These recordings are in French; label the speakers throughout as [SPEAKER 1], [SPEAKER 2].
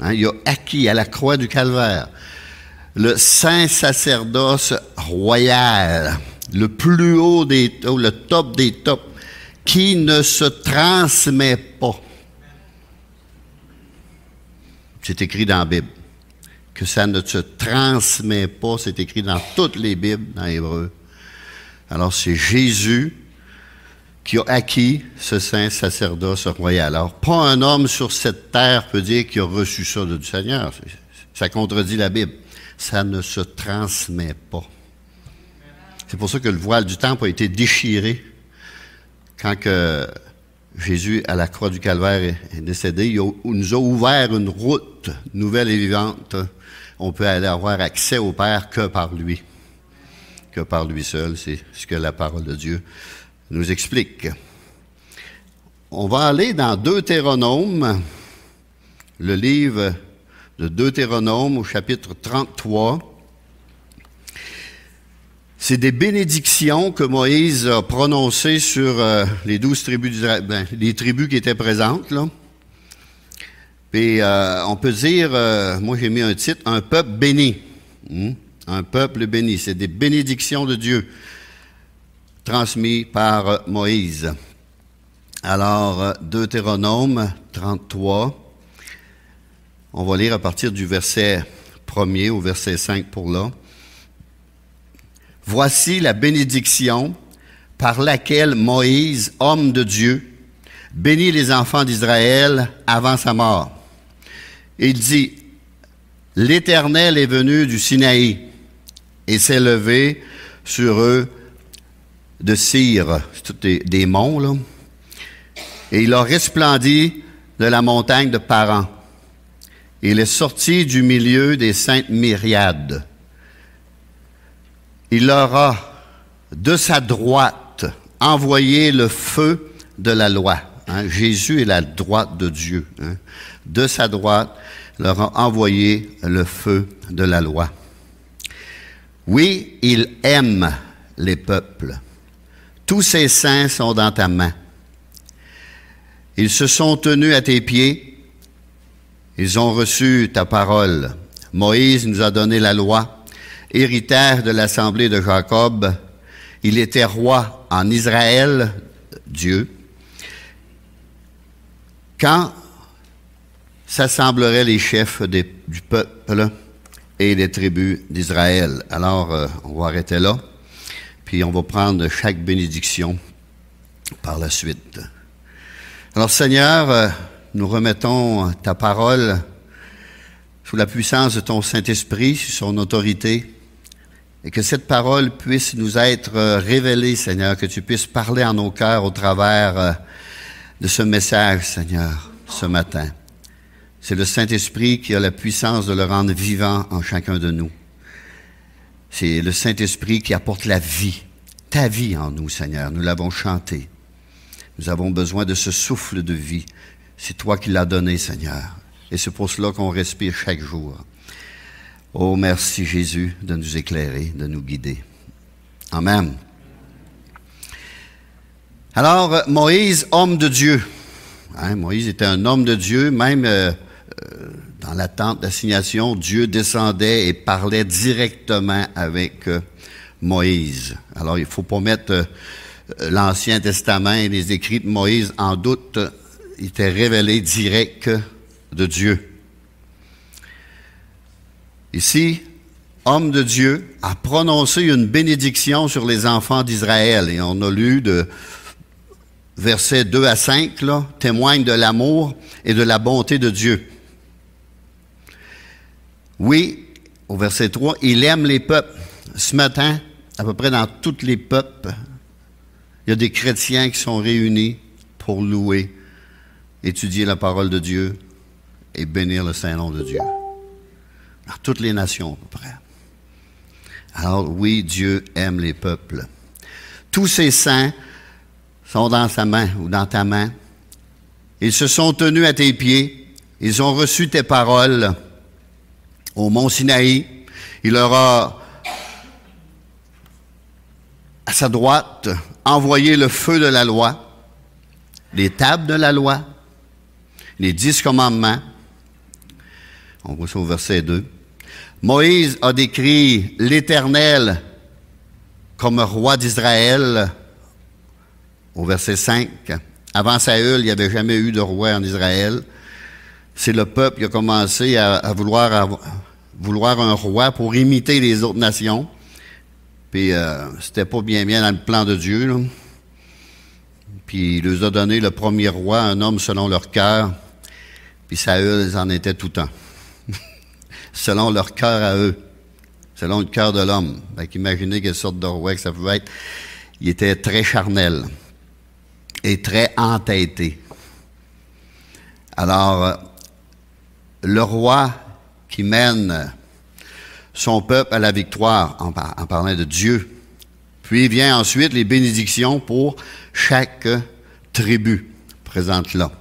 [SPEAKER 1] Hein, il a acquis à la croix du Calvaire le saint sacerdoce royal, le plus haut des taux, le top des tops, qui ne se transmet pas. C'est écrit dans la Bible. Que ça ne se transmet pas, c'est écrit dans toutes les Bibles, dans l'hébreu. Alors, c'est Jésus qui a acquis ce saint sacerdoce royal. Alors, pas un homme sur cette terre peut dire qu'il a reçu ça du Seigneur. Ça contredit la Bible. Ça ne se transmet pas. C'est pour ça que le voile du temple a été déchiré quand que Jésus, à la croix du Calvaire, est décédé. Il nous a ouvert une route nouvelle et vivante. On peut aller avoir accès au Père que par lui. Que par lui seul. C'est ce que la parole de Dieu nous explique. On va aller dans Deutéronome, le livre de Deutéronome au chapitre 33. C'est des bénédictions que Moïse a prononcées sur les 12 tribus d'Israël, les tribus qui étaient présentes, là. Puis on peut dire, moi j'ai mis un titre, un peuple béni. Un peuple béni. C'est des bénédictions de Dieu transmises par Moïse. Alors, Deutéronome 33, on va lire à partir du verset 1er au verset 5 pour là. Voici la bénédiction par laquelle Moïse, homme de Dieu, bénit les enfants d'Israël avant sa mort. Il dit, « L'Éternel est venu du Sinaï et s'est levé sur eux de Cire. » C'est tous des monts, là. Et il a resplendi de la montagne de Paran. Il est sorti du milieu des saintes myriades. Il leur a, de sa droite, envoyé le feu de la loi. Hein? Jésus est la droite de Dieu. Hein? De sa droite, leur a envoyé le feu de la loi. Oui, il aime les peuples. Tous ses saints sont dans ta main. Ils se sont tenus à tes pieds. Ils ont reçu ta parole. Moïse nous a donné la loi, héritaire de l'assemblée de Jacob. Il était roi en Israël, Dieu. Quand s'assembleraient les chefs du peuple et des tribus d'Israël. Alors, on va arrêter là, puis on va prendre chaque bénédiction par la suite. Alors, Seigneur, nous remettons ta parole sous la puissance de ton Saint-Esprit, sous son autorité, et que cette parole puisse nous être révélée, Seigneur, que tu puisses parler en nos cœurs au travers de ce message, Seigneur, ce matin. C'est le Saint-Esprit qui a la puissance de le rendre vivant en chacun de nous. C'est le Saint-Esprit qui apporte la vie, ta vie en nous, Seigneur. Nous l'avons chanté. Nous avons besoin de ce souffle de vie. C'est toi qui l'as donné, Seigneur. Et c'est pour cela qu'on respire chaque jour. Oh, merci Jésus de nous éclairer, de nous guider. Amen. Alors, Moïse, homme de Dieu. Hein, Moïse était un homme de Dieu, même dans la tente d'assignation, Dieu descendait et parlait directement avec Moïse. Alors, il ne faut pas mettre l'Ancien Testament et les écrits de Moïse en doute. Il était révélé direct de Dieu. Ici, homme de Dieu a prononcé une bénédiction sur les enfants d'Israël. Et on a lu de versets 2 à 5, là, témoigne de l'amour et de la bonté de Dieu. Oui, au verset 3, il aime les peuples. Ce matin, à peu près dans tous les peuples, il y a des chrétiens qui sont réunis pour louer, étudier la parole de Dieu et bénir le Saint-Nom de Dieu. Dans toutes les nations, à peu près. Alors, oui, Dieu aime les peuples. Tous ces saints sont dans sa main ou dans ta main. Ils se sont tenus à tes pieds. Ils ont reçu tes paroles au mont Sinaï. Il leur a, à sa droite, envoyé le feu de la loi, les tables de la loi, les 10 commandements. On voit ça au verset 2. Moïse a décrit l'Éternel comme roi d'Israël au verset 5. Avant Saül, il n'y avait jamais eu de roi en Israël. C'est le peuple qui a commencé à vouloir un roi pour imiter les autres nations. Puis c'était pas bien dans le plan de Dieu, là. Puis il leur a donné le premier roi, un homme selon leur cœur. Puis Saül, ils en étaient tout le temps. Selon leur cœur à eux. Selon le cœur de l'homme. Fait qu'imaginez quelle sorte de roi que ça pouvait être. Il était très charnel. Et très entêté. Alors, le roi qui mène son peuple à la victoire, en parlant de Dieu. Puis vient ensuite les bénédictions pour chaque tribu présente là.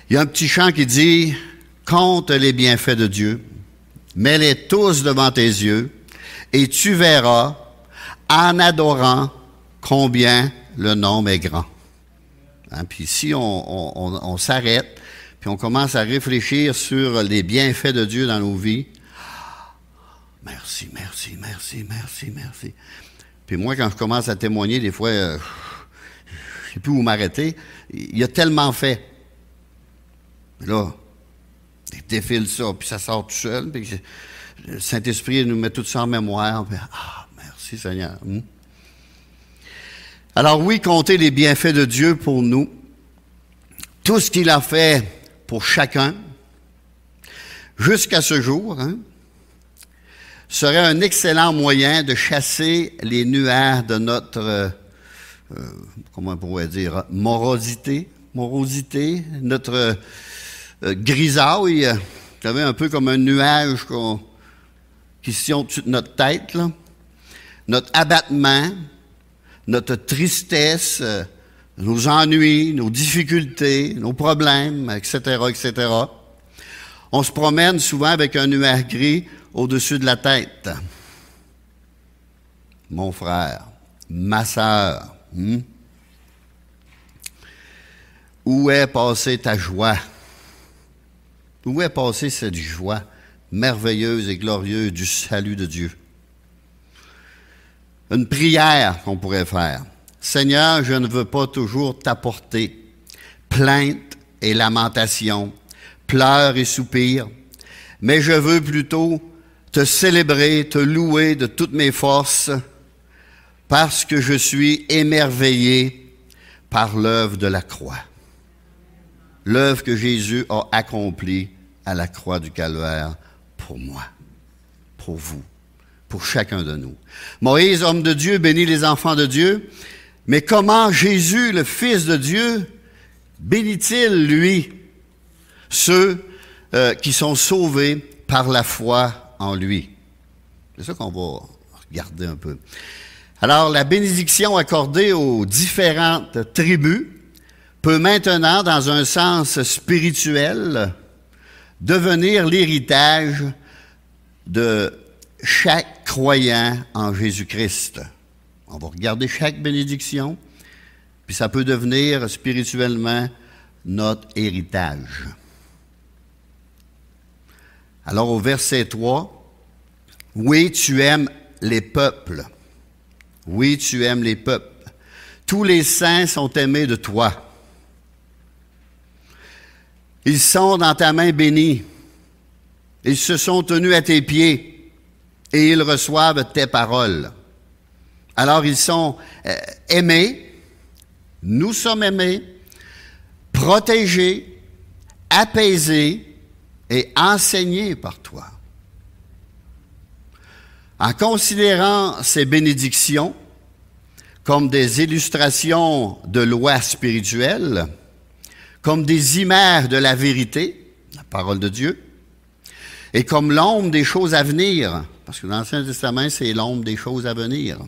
[SPEAKER 1] Il y a un petit chant qui dit « Compte les bienfaits de Dieu, mets-les tous devant tes yeux, et tu verras, en adorant, combien le nombre est grand. » Hein, puis si on s'arrête, puis on commence à réfléchir sur les bienfaits de Dieu dans nos vies, merci, merci, merci, merci, merci. Puis moi, quand je commence à témoigner, des fois, je ne sais plus où m'arrêter. Il a tellement fait. Là, il défile ça, puis ça sort tout seul. Puis le Saint-Esprit nous met tout ça en mémoire. Puis, merci Seigneur. Alors oui, comptez les bienfaits de Dieu pour nous. Tout ce qu'il a fait pour chacun, jusqu'à ce jour, serait un excellent moyen de chasser les nuages de notre, comment on pourrait dire, morosité, notre grisaille. Vous savez, un peu comme un nuage qui se tient au-dessus de notre tête, là. Notre abattement, notre tristesse, nos ennuis, nos difficultés, nos problèmes, etc., etc. On se promène souvent avec un nuage gris au-dessus de la tête. Mon frère, ma sœur, où est passée ta joie? Où est passée cette joie merveilleuse et glorieuse du salut de Dieu? Une prière qu'on pourrait faire. Seigneur, je ne veux pas toujours t'apporter plainte et lamentation, pleurs et soupirs, mais je veux plutôt te célébrer, te louer de toutes mes forces, parce que je suis émerveillé par l'œuvre de la croix. L'œuvre que Jésus a accomplie à la croix du Calvaire pour moi, pour vous, pour chacun de nous. Moïse, homme de Dieu, bénit les enfants de Dieu, mais comment Jésus, le Fils de Dieu, bénit-il, lui, ceux qui sont sauvés par la foi en lui? C'est ça qu'on va regarder un peu. Alors, la bénédiction accordée aux différentes tribus peut maintenant, dans un sens spirituel, devenir l'héritage de chaque croyant en Jésus-Christ. On va regarder chaque bénédiction, puis ça peut devenir spirituellement notre héritage. Alors au verset 3, « Oui, tu aimes les peuples. Oui, tu aimes les peuples. Tous les saints sont aimés de toi. Ils sont dans ta main bénie. Ils se sont tenus à tes pieds et ils reçoivent tes paroles. » Alors ils sont aimés, nous sommes aimés, protégés, apaisés et enseignés par toi. En considérant ces bénédictions comme des illustrations de lois spirituelles, comme des images de la vérité, la parole de Dieu, et comme l'ombre des choses à venir, parce que l'Ancien Testament, c'est l'ombre des choses à venir.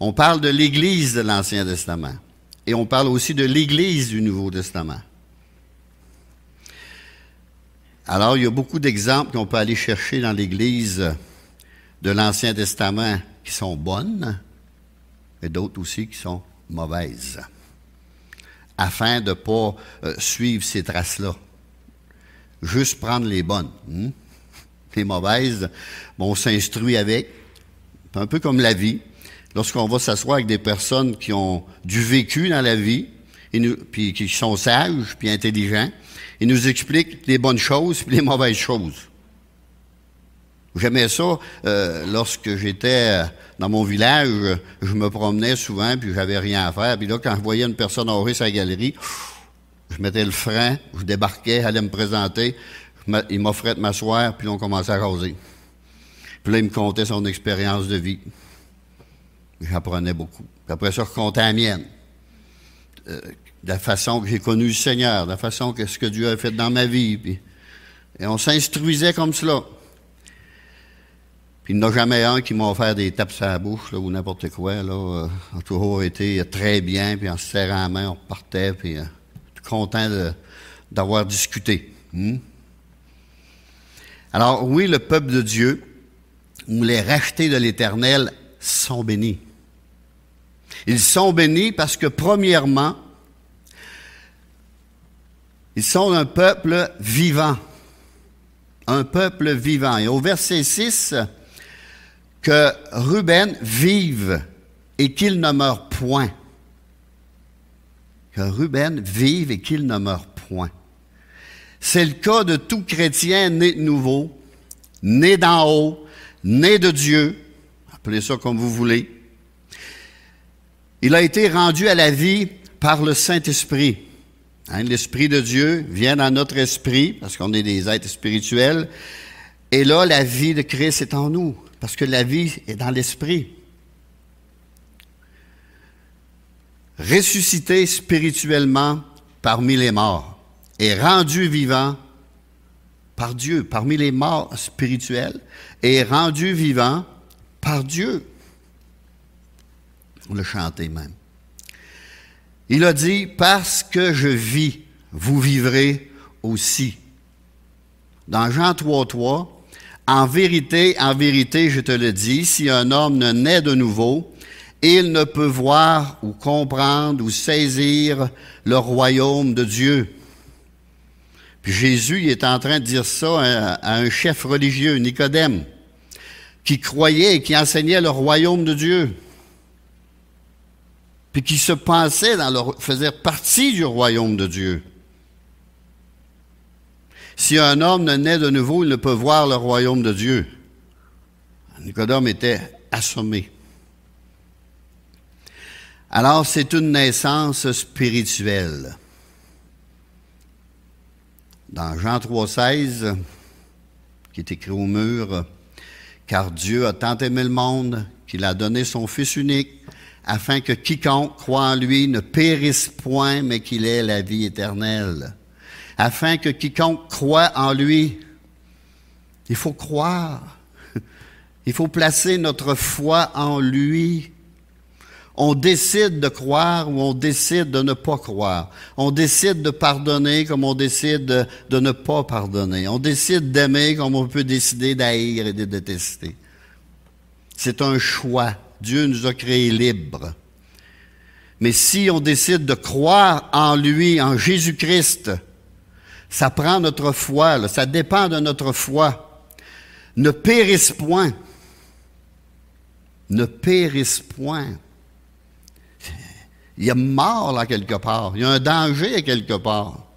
[SPEAKER 1] On parle de l'Église de l'Ancien Testament, et on parle aussi de l'Église du Nouveau Testament. Alors, il y a beaucoup d'exemples qu'on peut aller chercher dans l'Église de l'Ancien Testament qui sont bonnes, et d'autres aussi qui sont mauvaises, afin de ne pas suivre ces traces-là. juste prendre les bonnes. Les mauvaises, bon, on s'instruit avec. C'est un peu comme la vie. Lorsqu'on va s'asseoir avec des personnes qui ont du vécu dans la vie, puis qui sont sages, puis intelligents, ils nous expliquent les bonnes choses puis les mauvaises choses. J'aimais ça lorsque j'étais dans mon village, je me promenais souvent, puis j'avais rien à faire. Puis là, quand je voyais une personne âgée sur la galerie, je mettais le frein, je débarquais, j'allais me présenter, il m'offrait de m'asseoir, puis là, on commençait à jaser. Puis là, il me contait son expérience de vie. J'apprenais beaucoup. Puis après ça, je racontais la mienne. De la façon que j'ai connu le Seigneur, de la façon que ce que Dieu a fait dans ma vie. Et on s'instruisait comme cela. Puis il n'y en a jamais un qui m'a offert des tapes sur la bouche, là, ou n'importe quoi. Là, on a toujours été très bien, puis en se serrant la main, on repartait, puis content d'avoir discuté. Alors oui, le peuple de Dieu, ou les rachetés de l'Éternel, sont bénis. Ils sont bénis parce que, premièrement, ils sont un peuple vivant. Un peuple vivant. Et au verset 6, que Ruben vive et qu'il ne meure point. Que Ruben vive et qu'il ne meure point. C'est le cas de tout chrétien né de nouveau, né d'en haut, né de Dieu, appelez ça comme vous voulez. Il a été rendu à la vie par le Saint-Esprit. L'Esprit de Dieu vient dans notre esprit, parce qu'on est des êtres spirituels, et là, la vie de Christ est en nous, parce que la vie est dans l'Esprit. Ressuscité spirituellement parmi les morts et rendu vivant par Dieu, parmi les morts spirituels, et rendu vivant par Dieu. On l'a chanté même. Il a dit, parce que je vis, vous vivrez aussi. Dans Jean 3,3, en vérité, je te le dis, si un homme ne naît de nouveau, il ne peut voir ou comprendre ou saisir le royaume de Dieu. Puis Jésus, il est en train de dire ça à un chef religieux, Nicodème, qui croyait et qui enseignait le royaume de Dieu. Puis qui se pensait faisait partie du royaume de Dieu. Si un homme ne naît de nouveau, il ne peut voir le royaume de Dieu. Nicodème était assommé. Alors, c'est une naissance spirituelle. Dans Jean 3,16, qui est écrit au mur, « Car Dieu a tant aimé le monde qu'il a donné son Fils unique, afin que quiconque croit en lui ne périsse point, mais qu'il ait la vie éternelle. » Afin que quiconque croit en lui, il faut croire. Il faut placer notre foi en lui. On décide de croire ou on décide de ne pas croire. On décide de pardonner comme on décide de ne pas pardonner. On décide d'aimer comme on peut décider d'haïr et de détester. C'est un choix. Dieu nous a créés libres. Mais si on décide de croire en lui, en Jésus-Christ, ça prend notre foi, là, ça dépend de notre foi. Ne périsse point. Ne périsse point. Il y a mort là quelque part. Il y a un danger quelque part.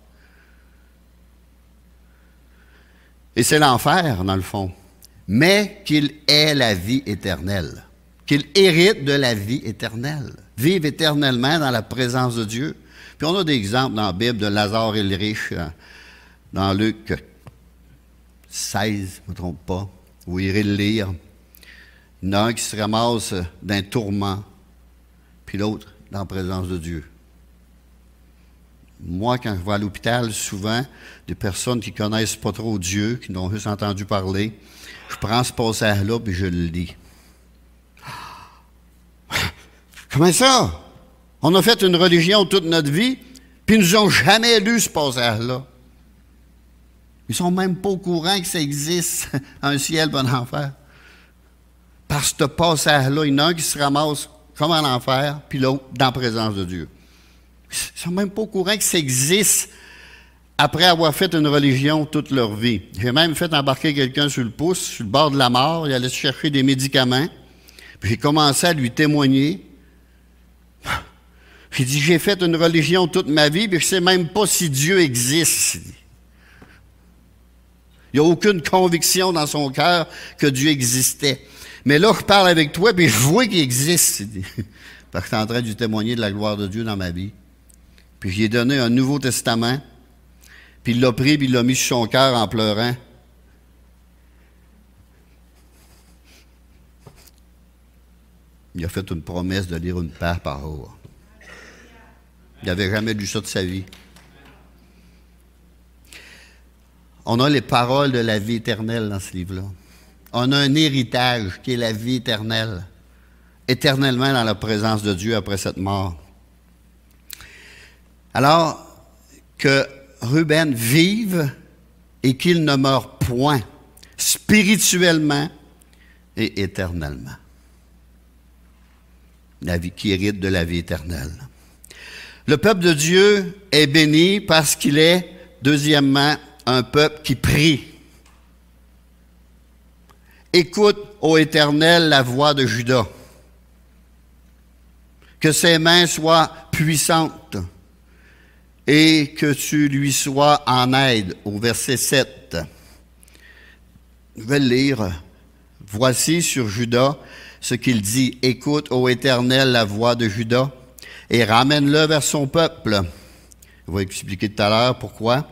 [SPEAKER 1] Et c'est l'enfer, dans le fond. Mais qu'il ait la vie éternelle. Qu'il hérite de la vie éternelle. Vive éternellement dans la présence de Dieu. Puis on a des exemples dans la Bible de Lazare et le riche, dans Luc 16, je ne me trompe pas. Vous irez le lire. Il y en a un qui se ramasse d'un tourment, puis l'autre dans la présence de Dieu. Moi, quand je vais à l'hôpital, souvent, des personnes qui ne connaissent pas trop Dieu, qui n'ont juste entendu parler, je prends ce passage-là puis je le lis. Comment ça? On a fait une religion toute notre vie, puis ils nous ont jamais lu ce passage-là. Ils sont même pas au courant que ça existe, un ciel et un enfer. Par ce passage-là, il y en a un qui se ramasse comme en enfer, puis l'autre dans la présence de Dieu. Ils sont même pas au courant que ça existe après avoir fait une religion toute leur vie. J'ai même fait embarquer quelqu'un sur le pouce, sur le bord de la mort. Il allait se chercher des médicaments. Puis j'ai commencé à lui témoigner. J'ai dit, j'ai fait une religion toute ma vie, puis je ne sais même pas si Dieu existe. Il n'y a aucune conviction dans son cœur que Dieu existait. Mais là, je parle avec toi, puis je vois qu'il existe. Parce que je suis en train de lui témoigner de la gloire de Dieu dans ma vie. Puis je lui ai donné un Nouveau Testament, puis il l'a pris, puis il l'a mis sur son cœur en pleurant. Il a fait une promesse de lire une page par jour. Il n'avait jamais lu ça de sa vie. On a les paroles de la vie éternelle dans ce livre-là. On a un héritage qui est la vie éternelle, éternellement dans la présence de Dieu après cette mort. Alors, que Ruben vive et qu'il ne meure point, spirituellement et éternellement. La vie qui hérite de la vie éternelle. Le peuple de Dieu est béni parce qu'il est, deuxièmement, un peuple qui prie. Écoute, ô Éternel, la voix de Juda. Que ses mains soient puissantes et que tu lui sois en aide. Au verset 7. Je vais le lire. Voici sur Juda ce qu'il dit. Écoute, ô Éternel, la voix de Juda et ramène-le vers son peuple. Je vais expliquer tout à l'heure pourquoi.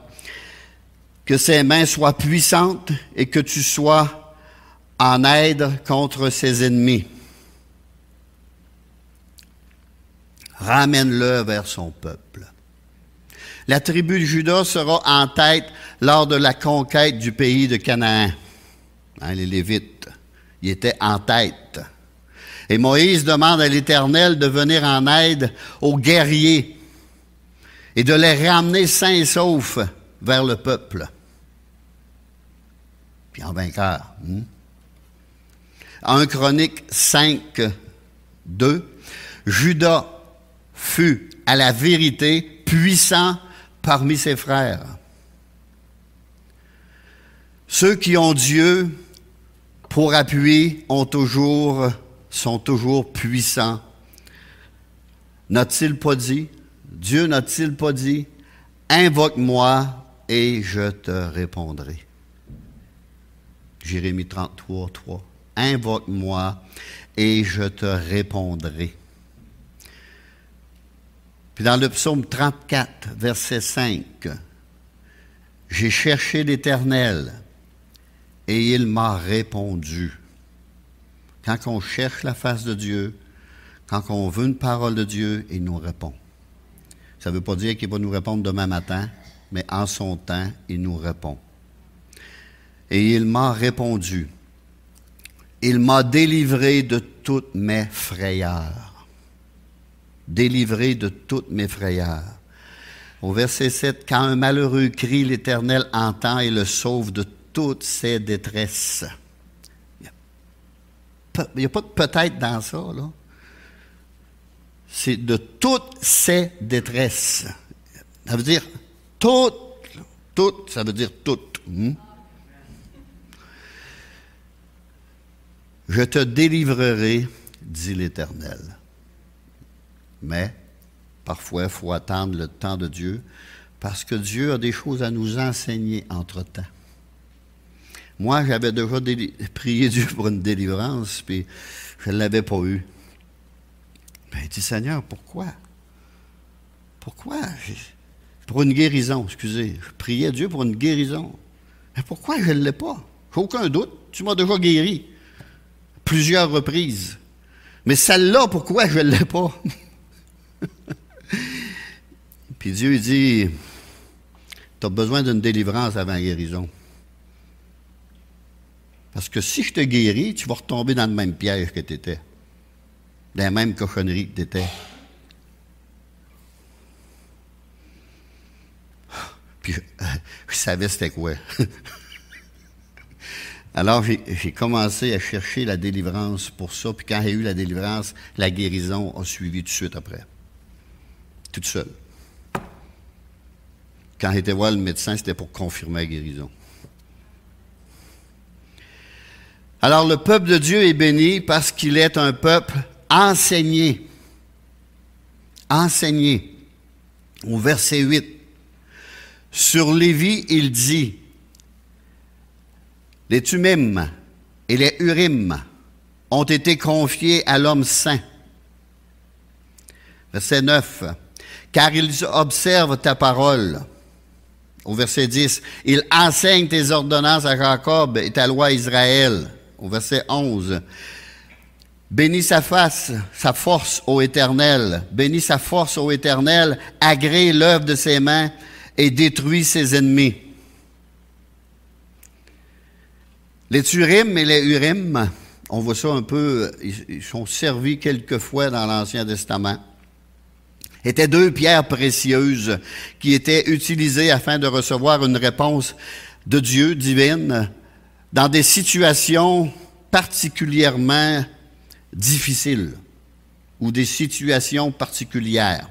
[SPEAKER 1] Que ses mains soient puissantes et que tu sois en aide contre ses ennemis. Ramène-le vers son peuple. La tribu de Juda sera en tête lors de la conquête du pays de Canaan. Les Lévites, ils étaient en tête. Et Moïse demande à l'Éternel de venir en aide aux guerriers et de les ramener sains et saufs vers le peuple. Puis en vainqueur. 1 Chronique 5, 2. Juda fut à la vérité puissant parmi ses frères. Ceux qui ont Dieu pour appui sont toujours puissants. N'a-t-il pas dit, Dieu n'a-t-il pas dit, invoque-moi et je te répondrai. Jérémie 33, 3. Invoque-moi et je te répondrai. Puis dans le psaume 34, verset 5, j'ai cherché l'Éternel et il m'a répondu. Quand on cherche la face de Dieu, quand on veut une parole de Dieu, il nous répond. Ça ne veut pas dire qu'il va nous répondre demain matin, mais en son temps, il nous répond. Et il m'a répondu. Il m'a délivré de toutes mes frayeurs. Délivré de toutes mes frayeurs. Au verset 7, quand un malheureux crie, l'Éternel entend et le sauve de toutes ses détresses. Il n'y a pas de peut-être dans ça, là. C'est de toutes ses détresses. Ça veut dire toutes, toutes, ça veut dire toutes. Je te délivrerai, dit l'Éternel. Mais, parfois, il faut attendre le temps de Dieu, parce que Dieu a des choses à nous enseigner entre-temps. Moi, j'avais déjà prié Dieu pour une délivrance, puis je ne l'avais pas eu. Ben, il dit, Seigneur, pourquoi? Pourquoi? Pour une guérison, excusez. Je priais Dieu pour une guérison. Mais pourquoi je ne l'ai pas? J'ai aucun doute. Tu m'as déjà guéri. Plusieurs reprises. Mais celle-là, pourquoi je ne l'ai pas? Puis Dieu dit, tu as besoin d'une délivrance avant la guérison. Parce que si je te guéris, tu vas retomber dans le même piège que tu étais. Dans la même cochonnerie que tu étais. Puis je savais c'était quoi. Alors j'ai commencé à chercher la délivrance pour ça. Puis quand j'ai eu la délivrance, la guérison a suivi tout de suite après. Toute seule. quand il était voir le médecin, c'était pour confirmer la guérison. Alors, le peuple de Dieu est béni parce qu'il est un peuple enseigné. Enseigné. Au verset 8. Sur Lévi, il dit, les Thummim et les Urim ont été confiés à l'homme saint. Verset 9. Car ils observent ta parole. Au verset 10. Il enseigne tes ordonnances à Jacob et ta loi à Israël. Au verset 11. Bénis sa force, ô Éternel. Bénis sa force, ô Éternel. Agrée l'œuvre de ses mains et détruis ses ennemis. Les Thurim et les Urim, on voit ça un peu, ils sont servis quelquefois dans l'Ancien Testament, étaient deux pierres précieuses qui étaient utilisées afin de recevoir une réponse de Dieu divine dans des situations particulièrement difficiles ou des situations particulières.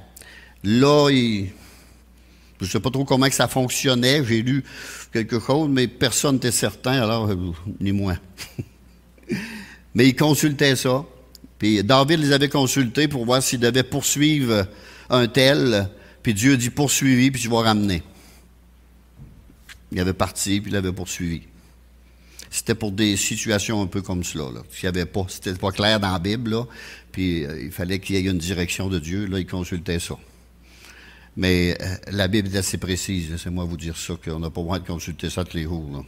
[SPEAKER 1] Là, je ne sais pas trop comment que ça fonctionnait, j'ai lu quelque chose, mais personne n'était certain, alors ni moi. Mais ils consultaient ça. Puis David les avait consultés pour voir s'il devait poursuivre un tel, puis Dieu dit poursuivi, puis tu vas ramener. Il avait parti, puis il avait poursuivi. C'était pour des situations un peu comme cela. C'était pas clair dans la Bible, là, puis il fallait qu'il y ait une direction de Dieu. Là, il consultait ça. Mais la Bible est assez précise. Laissez-moi vous dire ça, qu'on n'a pas besoin de consulter ça tous les jours. Là.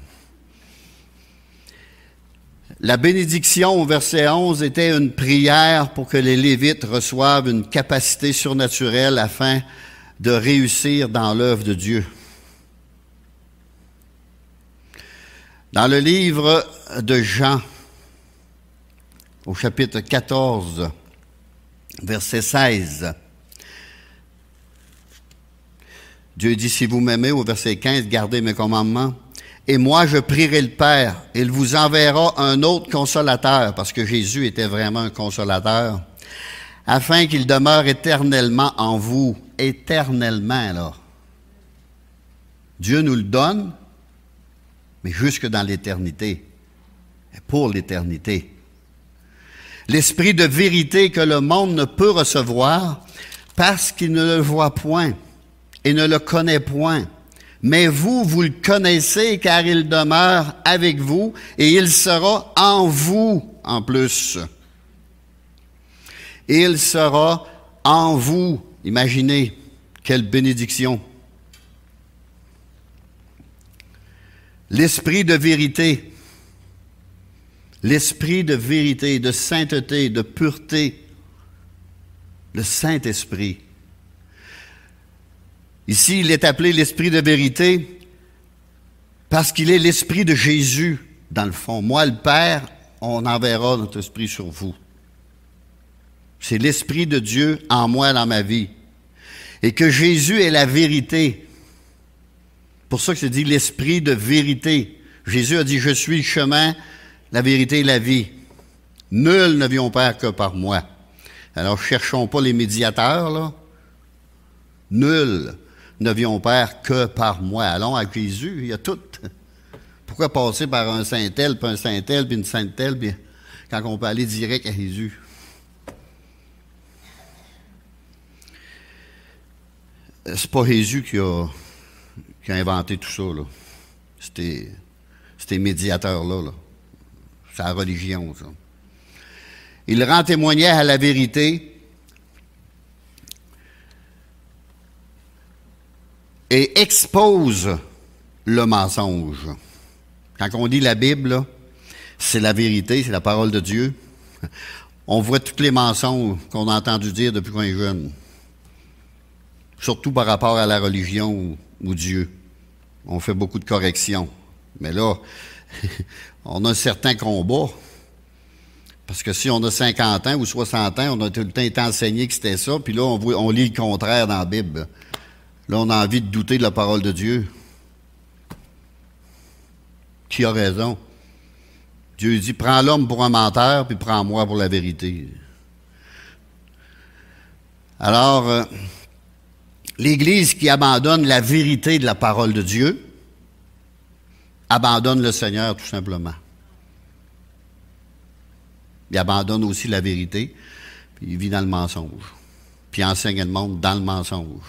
[SPEAKER 1] La bénédiction au verset 11 était une prière pour que les Lévites reçoivent une capacité surnaturelle afin de réussir dans l'œuvre de Dieu. Dans le livre de Jean, au chapitre 14, verset 16, Dieu dit, si vous m'aimez, au verset 15, gardez mes commandements. Et moi, je prierai le Père. Il vous enverra un autre consolateur, parce que Jésus était vraiment un consolateur, afin qu'il demeure éternellement en vous. Éternellement, là. Dieu nous le donne, mais jusque dans l'éternité. Pour l'éternité. L'esprit de vérité que le monde ne peut recevoir parce qu'il ne le voit point et ne le connaît point. Mais vous, vous le connaissez car il demeure avec vous et il sera en vous en plus. Il sera en vous. Imaginez, quelle bénédiction. L'esprit de vérité, de sainteté, de pureté, le Saint-Esprit. Ici, il est appelé l'Esprit de vérité parce qu'il est l'Esprit de Jésus, dans le fond. Moi, le Père, on enverra notre esprit sur vous. C'est l'Esprit de Dieu en moi, dans ma vie. Et que Jésus est la vérité. Pour ça que c'est dit l'Esprit de vérité. Jésus a dit, je suis le chemin, la vérité et la vie. Nul ne vient au Père que par moi. Alors, cherchons pas les médiateurs, là. Nul ne vient au Père que par moi. Allons à Jésus, il y a tout. Pourquoi passer par un saint-tel, puis un saint-tel, puis une sainte-tel, puis quand on peut aller direct à Jésus? C'est pas Jésus qui a inventé tout ça, là. C'était médiateurs-là, là. C'est la religion, ça. Il rend témoignage à la vérité et expose le mensonge. Quand on lit la Bible, là, c'est la vérité, c'est la parole de Dieu. On voit tous les mensonges qu'on a entendu dire depuis qu'on est jeune. Surtout par rapport à la religion ou Dieu. On fait beaucoup de corrections. Mais là, on a un certain combat. Parce que si on a 50 ans ou 60 ans, on a tout le temps été enseigné que c'était ça, puis là, on lit le contraire dans la Bible. Là, on a envie de douter de la parole de Dieu. Qui a raison? Dieu dit, prends l'homme pour un menteur, puis prends-moi pour la vérité. Alors, L'Église qui abandonne la vérité de la parole de Dieu abandonne le Seigneur tout simplement. Il abandonne aussi la vérité, puis il vit dans le mensonge, puis il enseigne le monde dans le mensonge.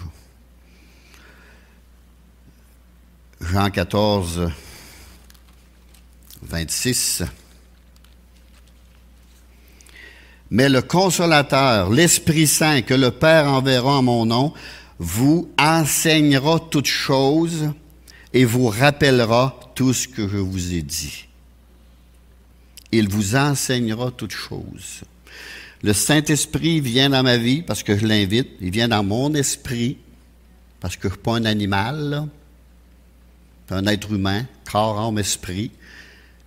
[SPEAKER 1] Jean 14, 26. Mais le Consolateur, l'Esprit Saint, que le Père enverra en mon nom, vous enseignera toutes choses et vous rappellera tout ce que je vous ai dit. Il vous enseignera toutes choses. Le Saint-Esprit vient dans ma vie parce que je l'invite. Il vient dans mon esprit parce que je ne suis pas un animal, là. C'est un être humain, corps, âme, esprit.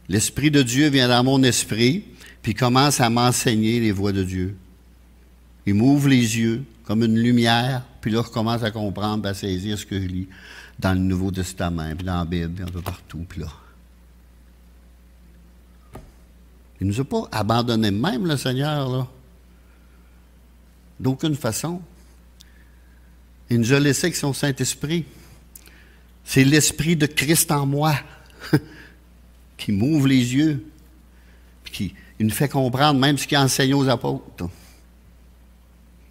[SPEAKER 1] L'Esprit de Dieu vient dans mon esprit, puis commence à m'enseigner les voies de Dieu. Il m'ouvre les yeux comme une lumière, puis là, je commence à comprendre, à saisir ce que je lis dans le Nouveau Testament, puis dans la Bible, puis un peu partout, puis là. Il ne nous a pas abandonnés même, le Seigneur, là. D'aucune façon. Il nous a laissé avec son Saint-Esprit. C'est l'Esprit de Christ en moi qui m'ouvre les yeux, qui nous fait comprendre même ce qu'il a enseigné aux apôtres.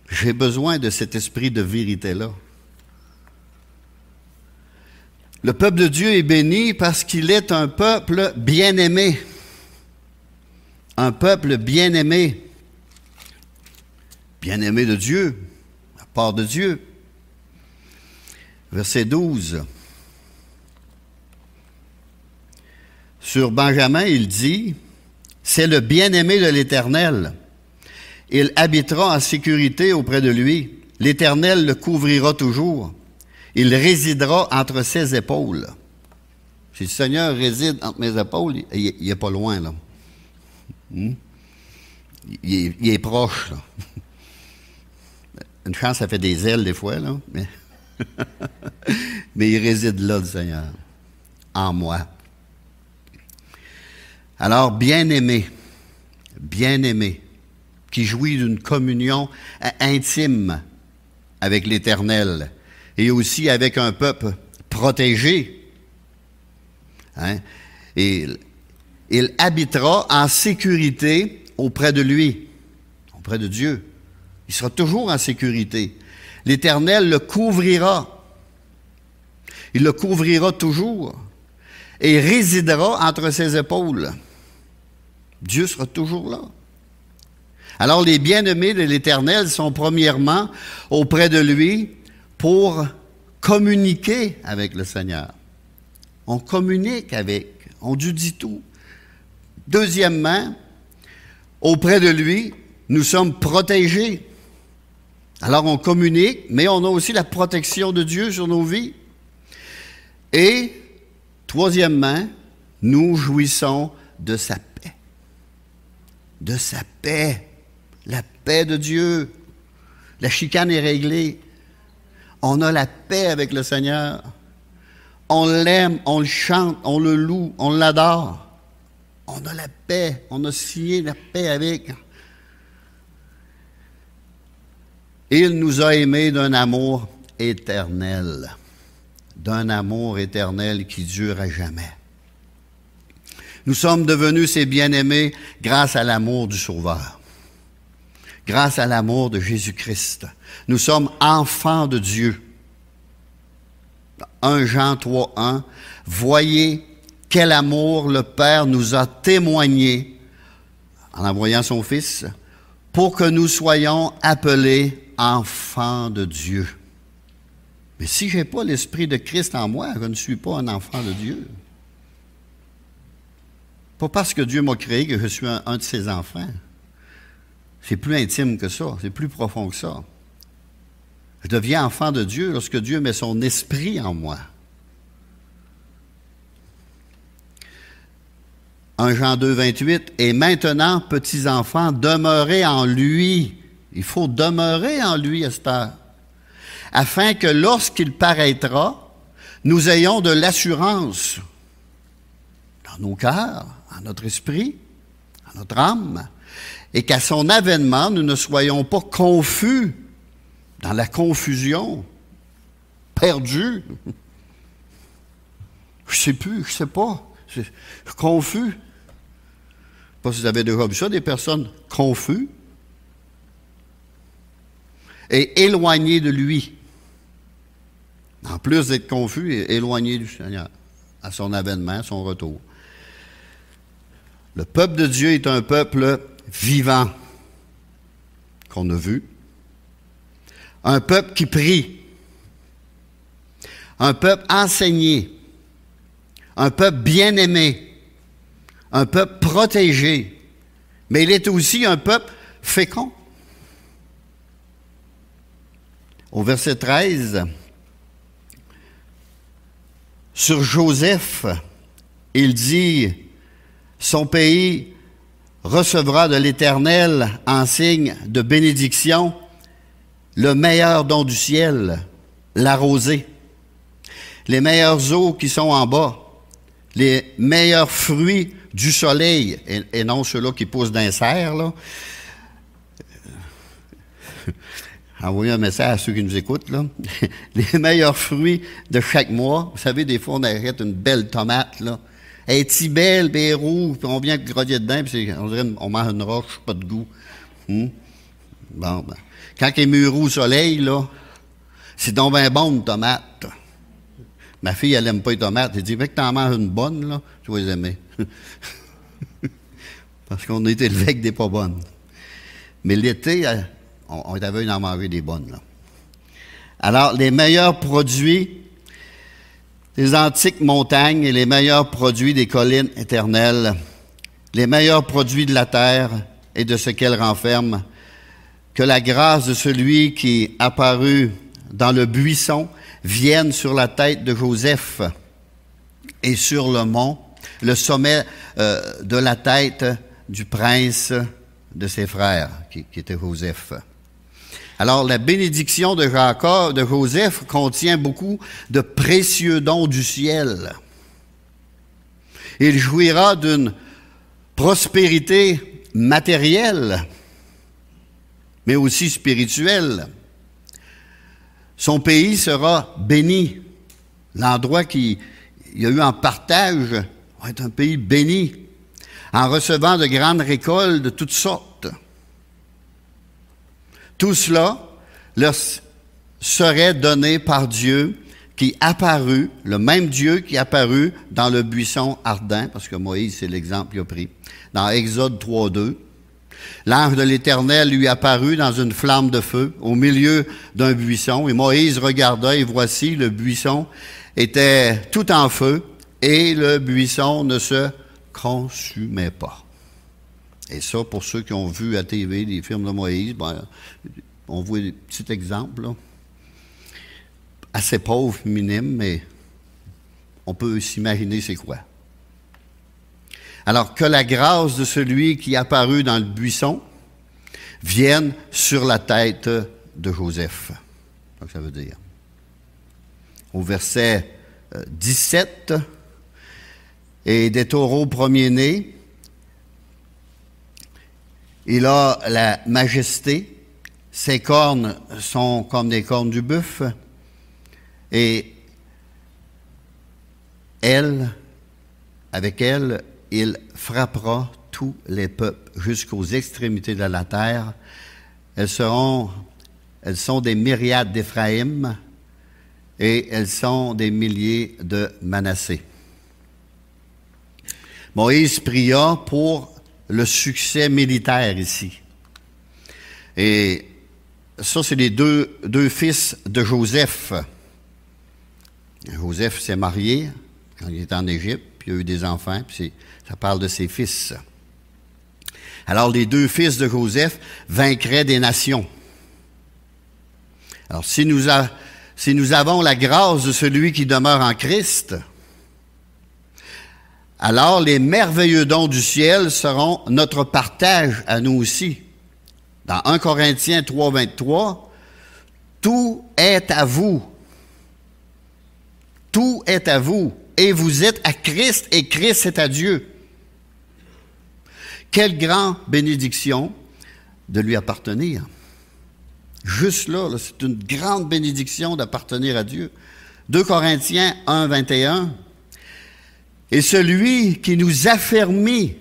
[SPEAKER 1] J'ai besoin de cet esprit de vérité-là. Le peuple de Dieu est béni parce qu'il est un peuple bien-aimé. Un peuple bien-aimé. Bien-aimé de Dieu, à part de Dieu. Verset 12. Sur Benjamin, il dit, « C'est le bien-aimé de l'Éternel. Il habitera en sécurité auprès de lui. L'Éternel le couvrira toujours. Il résidera entre ses épaules. » Si le Seigneur réside entre mes épaules, il n'est pas loin, là. Il est proche, là. Une chance, ça fait des ailes des fois, là. Mais il réside là, le Seigneur, en moi. Alors, bien-aimé, qui jouit d'une communion intime avec l'Éternel et aussi avec un peuple protégé. Hein? Et il habitera en sécurité auprès de lui, auprès de Dieu. Il sera toujours en sécurité. L'Éternel le couvrira. Il le couvrira toujours et résidera entre ses épaules. Dieu sera toujours là. Alors les bien-aimés de l'Éternel sont premièrement auprès de lui pour communiquer avec le Seigneur. On communique avec, on lui dit tout. Deuxièmement, auprès de lui, nous sommes protégés. Alors on communique, mais on a aussi la protection de Dieu sur nos vies. Et troisièmement, nous jouissons de sa paix. De sa paix. La paix de Dieu. La chicane est réglée. On a la paix avec le Seigneur. On l'aime, on le chante, on le loue, on l'adore. On a la paix. On a signé la paix avec. Il nous a aimés d'un amour éternel. D'un amour éternel qui dure à jamais. Nous sommes devenus ses bien-aimés grâce à l'amour du Sauveur. Grâce à l'amour de Jésus-Christ. Nous sommes enfants de Dieu. 1 Jean 3:1. Voyez quel amour le Père nous a témoigné en envoyant son Fils pour que nous soyons appelés enfants de Dieu. Mais si je n'ai pas l'Esprit de Christ en moi, je ne suis pas un enfant de Dieu. Pas parce que Dieu m'a créé que je suis un de ses enfants. C'est plus intime que ça, c'est plus profond que ça. Je deviens enfant de Dieu lorsque Dieu met son esprit en moi. 1 Jean 2, 28, « Et maintenant, petits enfants, demeurez en lui. » Il faut demeurer en lui à cette heure. « Afin que lorsqu'il paraîtra, nous ayons de l'assurance dans nos cœurs, en notre esprit, en notre âme, et qu'à son avènement, nous ne soyons pas confus dans la confusion perdu. Je sais plus, je sais pas. Je suis confus. Je ne sais pas si vous avez déjà vu ça, des personnes confuses et éloignées de lui. En plus d'être confus, éloigné du Seigneur à son avènement, à son retour. Le peuple de Dieu est un peuple vivant, qu'on a vu. Un peuple qui prie. Un peuple enseigné. Un peuple bien-aimé. Un peuple protégé. Mais il est aussi un peuple fécond. Au verset 13, sur Joseph, il dit, son pays recevra de l'Éternel en signe de bénédiction le meilleur don du ciel, la rosée, les meilleures eaux qui sont en bas, les meilleurs fruits du soleil, et non ceux-là qui poussent d'un cerf, là. Envoyez un message à ceux qui nous écoutent, là. Les meilleurs fruits de chaque mois. Vous savez, des fois, on arrête une belle tomate, là. Elle est si belle, puis elle est rouge, puis on vient grogner dedans, puis on dirait on mange une roche, pas de goût. Bon, ben. Quand elle est mûre au soleil, là, c'est donc bien bon, une tomate. Ma fille, elle n'aime pas les tomates. Elle dit, mais que t'en manges une bonne, là, tu vas les aimer. Parce qu'on est élevé avec des pas bonnes. Mais l'été, on est aveugle d'en manger des bonnes, là. Alors, les meilleurs produits des antiques montagnes et les meilleurs produits des collines éternelles, les meilleurs produits de la terre et de ce qu'elle renferme, que la grâce de celui qui est apparu dans le buisson vienne sur la tête de Joseph et sur le mont, le sommet de la tête du prince de ses frères, qui était Joseph. Alors, la bénédiction de Jacob, de Joseph, contient beaucoup de précieux dons du ciel. Il jouira d'une prospérité matérielle, mais aussi spirituelle. Son pays sera béni. L'endroit qu'il y a eu en partage va être un pays béni, en recevant de grandes récoltes de toutes sortes. Tout cela leur serait donné par Dieu qui apparut, le même Dieu qui apparut dans le buisson ardent, parce que Moïse, c'est l'exemple qu'il a pris, dans Exode 3:2. L'ange de l'Éternel lui apparut dans une flamme de feu au milieu d'un buisson, et Moïse regarda, et voici, le buisson était tout en feu, et le buisson ne se consumait pas. Et ça, pour ceux qui ont vu à TV les films de Moïse, ben, on voit des petits exemples, là, assez pauvres, minimes, mais on peut s'imaginer c'est quoi. Alors, que la grâce de celui qui est apparu dans le buisson vienne sur la tête de Joseph. C'est ce que ça veut dire. Au verset 17, et des taureaux premiers-nés, il a la majesté, ses cornes sont comme des cornes du bœuf, et avec elle, il frappera tous les peuples jusqu'aux extrémités de la terre. Elles sont des myriades d'Éphraïm et elles sont des milliers de Manassé. Moïse pria pour le succès militaire ici. Et ça, c'est les deux fils de Joseph. Joseph s'est marié quand il était en Égypte, puis il a eu des enfants, puis ça parle de ses fils. Alors, les deux fils de Joseph vaincraient des nations. Alors, si nous avons la grâce de celui qui demeure en Christ, alors les merveilleux dons du ciel seront notre partage à nous aussi. Dans 1 Corinthiens 3:23, tout est à vous. Tout est à vous. Et vous êtes à Christ, et Christ est à Dieu. Quelle grande bénédiction de lui appartenir. Juste là, c'est une grande bénédiction d'appartenir à Dieu. 2 Corinthiens 1, 21. Et celui qui nous affermit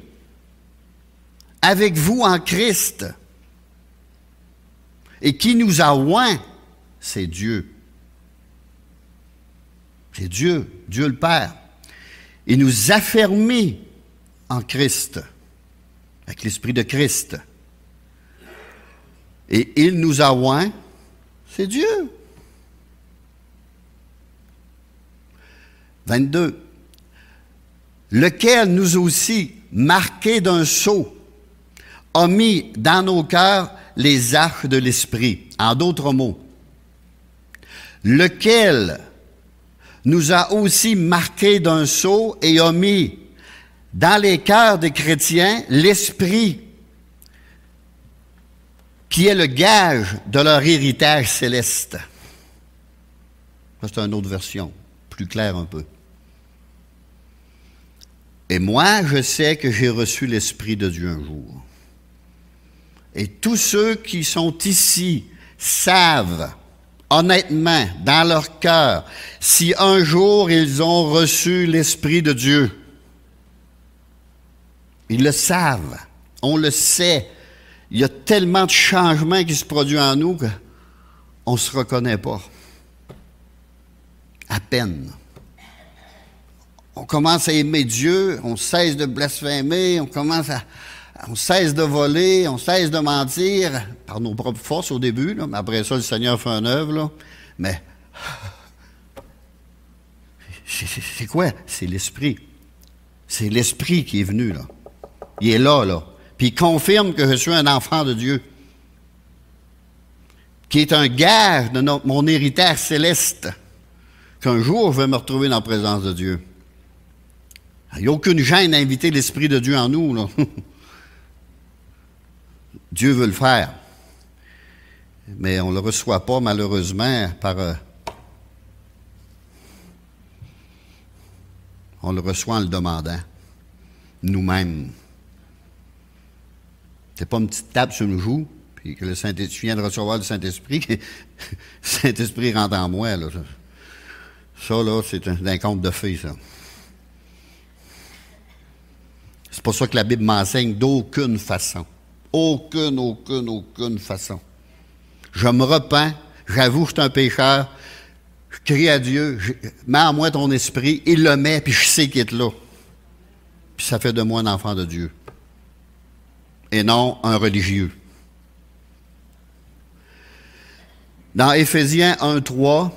[SPEAKER 1] avec vous en Christ et qui nous a oints, c'est Dieu. C'est Dieu, Dieu le Père. Il nous affermit en Christ, avec l'Esprit de Christ. Et il nous a oints, c'est Dieu. 22. Lequel nous aussi, marqués d'un sceau, a mis dans nos cœurs les arcs de l'Esprit. En d'autres mots, lequel nous a aussi marqués d'un sceau et a mis dans les cœurs des chrétiens l'Esprit qui est le gage de leur héritage céleste. Ça, c'est une autre version, plus claire un peu. Et moi, je sais que j'ai reçu l'Esprit de Dieu un jour. Et tous ceux qui sont ici savent, honnêtement, dans leur cœur, si un jour ils ont reçu l'Esprit de Dieu. Ils le savent, on le sait. Il y a tellement de changements qui se produisent en nous qu'on ne se reconnaît pas. À peine. On commence à aimer Dieu, on cesse de blasphémer, on cesse de voler, on cesse de mentir, par nos propres forces au début, là, mais après ça, le Seigneur fait une œuvre, là. Mais c'est quoi? C'est l'Esprit. C'est l'Esprit qui est venu, là. Il est là, là. Puis il confirme que je suis un enfant de Dieu, qui est un gage de mon héritage céleste, qu'un jour je vais me retrouver dans la présence de Dieu. Il n'y a aucune gêne à inviter l'Esprit de Dieu en nous, là. Dieu veut le faire. Mais on ne le reçoit pas, malheureusement, on le reçoit en le demandant, nous-mêmes. C'est pas une petite tape sur le joue, puis que le Saint-Esprit vient de recevoir le Saint-Esprit, que le Saint-Esprit rentre en moi, là. Ça, là, c'est un conte de fées, ça. C'est pas ça que la Bible m'enseigne d'aucune façon. Aucune façon. Je me repens, j'avoue que je suis un pécheur, je crie à Dieu, mets en moi ton esprit, il le met, puis je sais qu'il est là. Puis ça fait de moi un enfant de Dieu. Et non un religieux. Dans Éphésiens 1:3,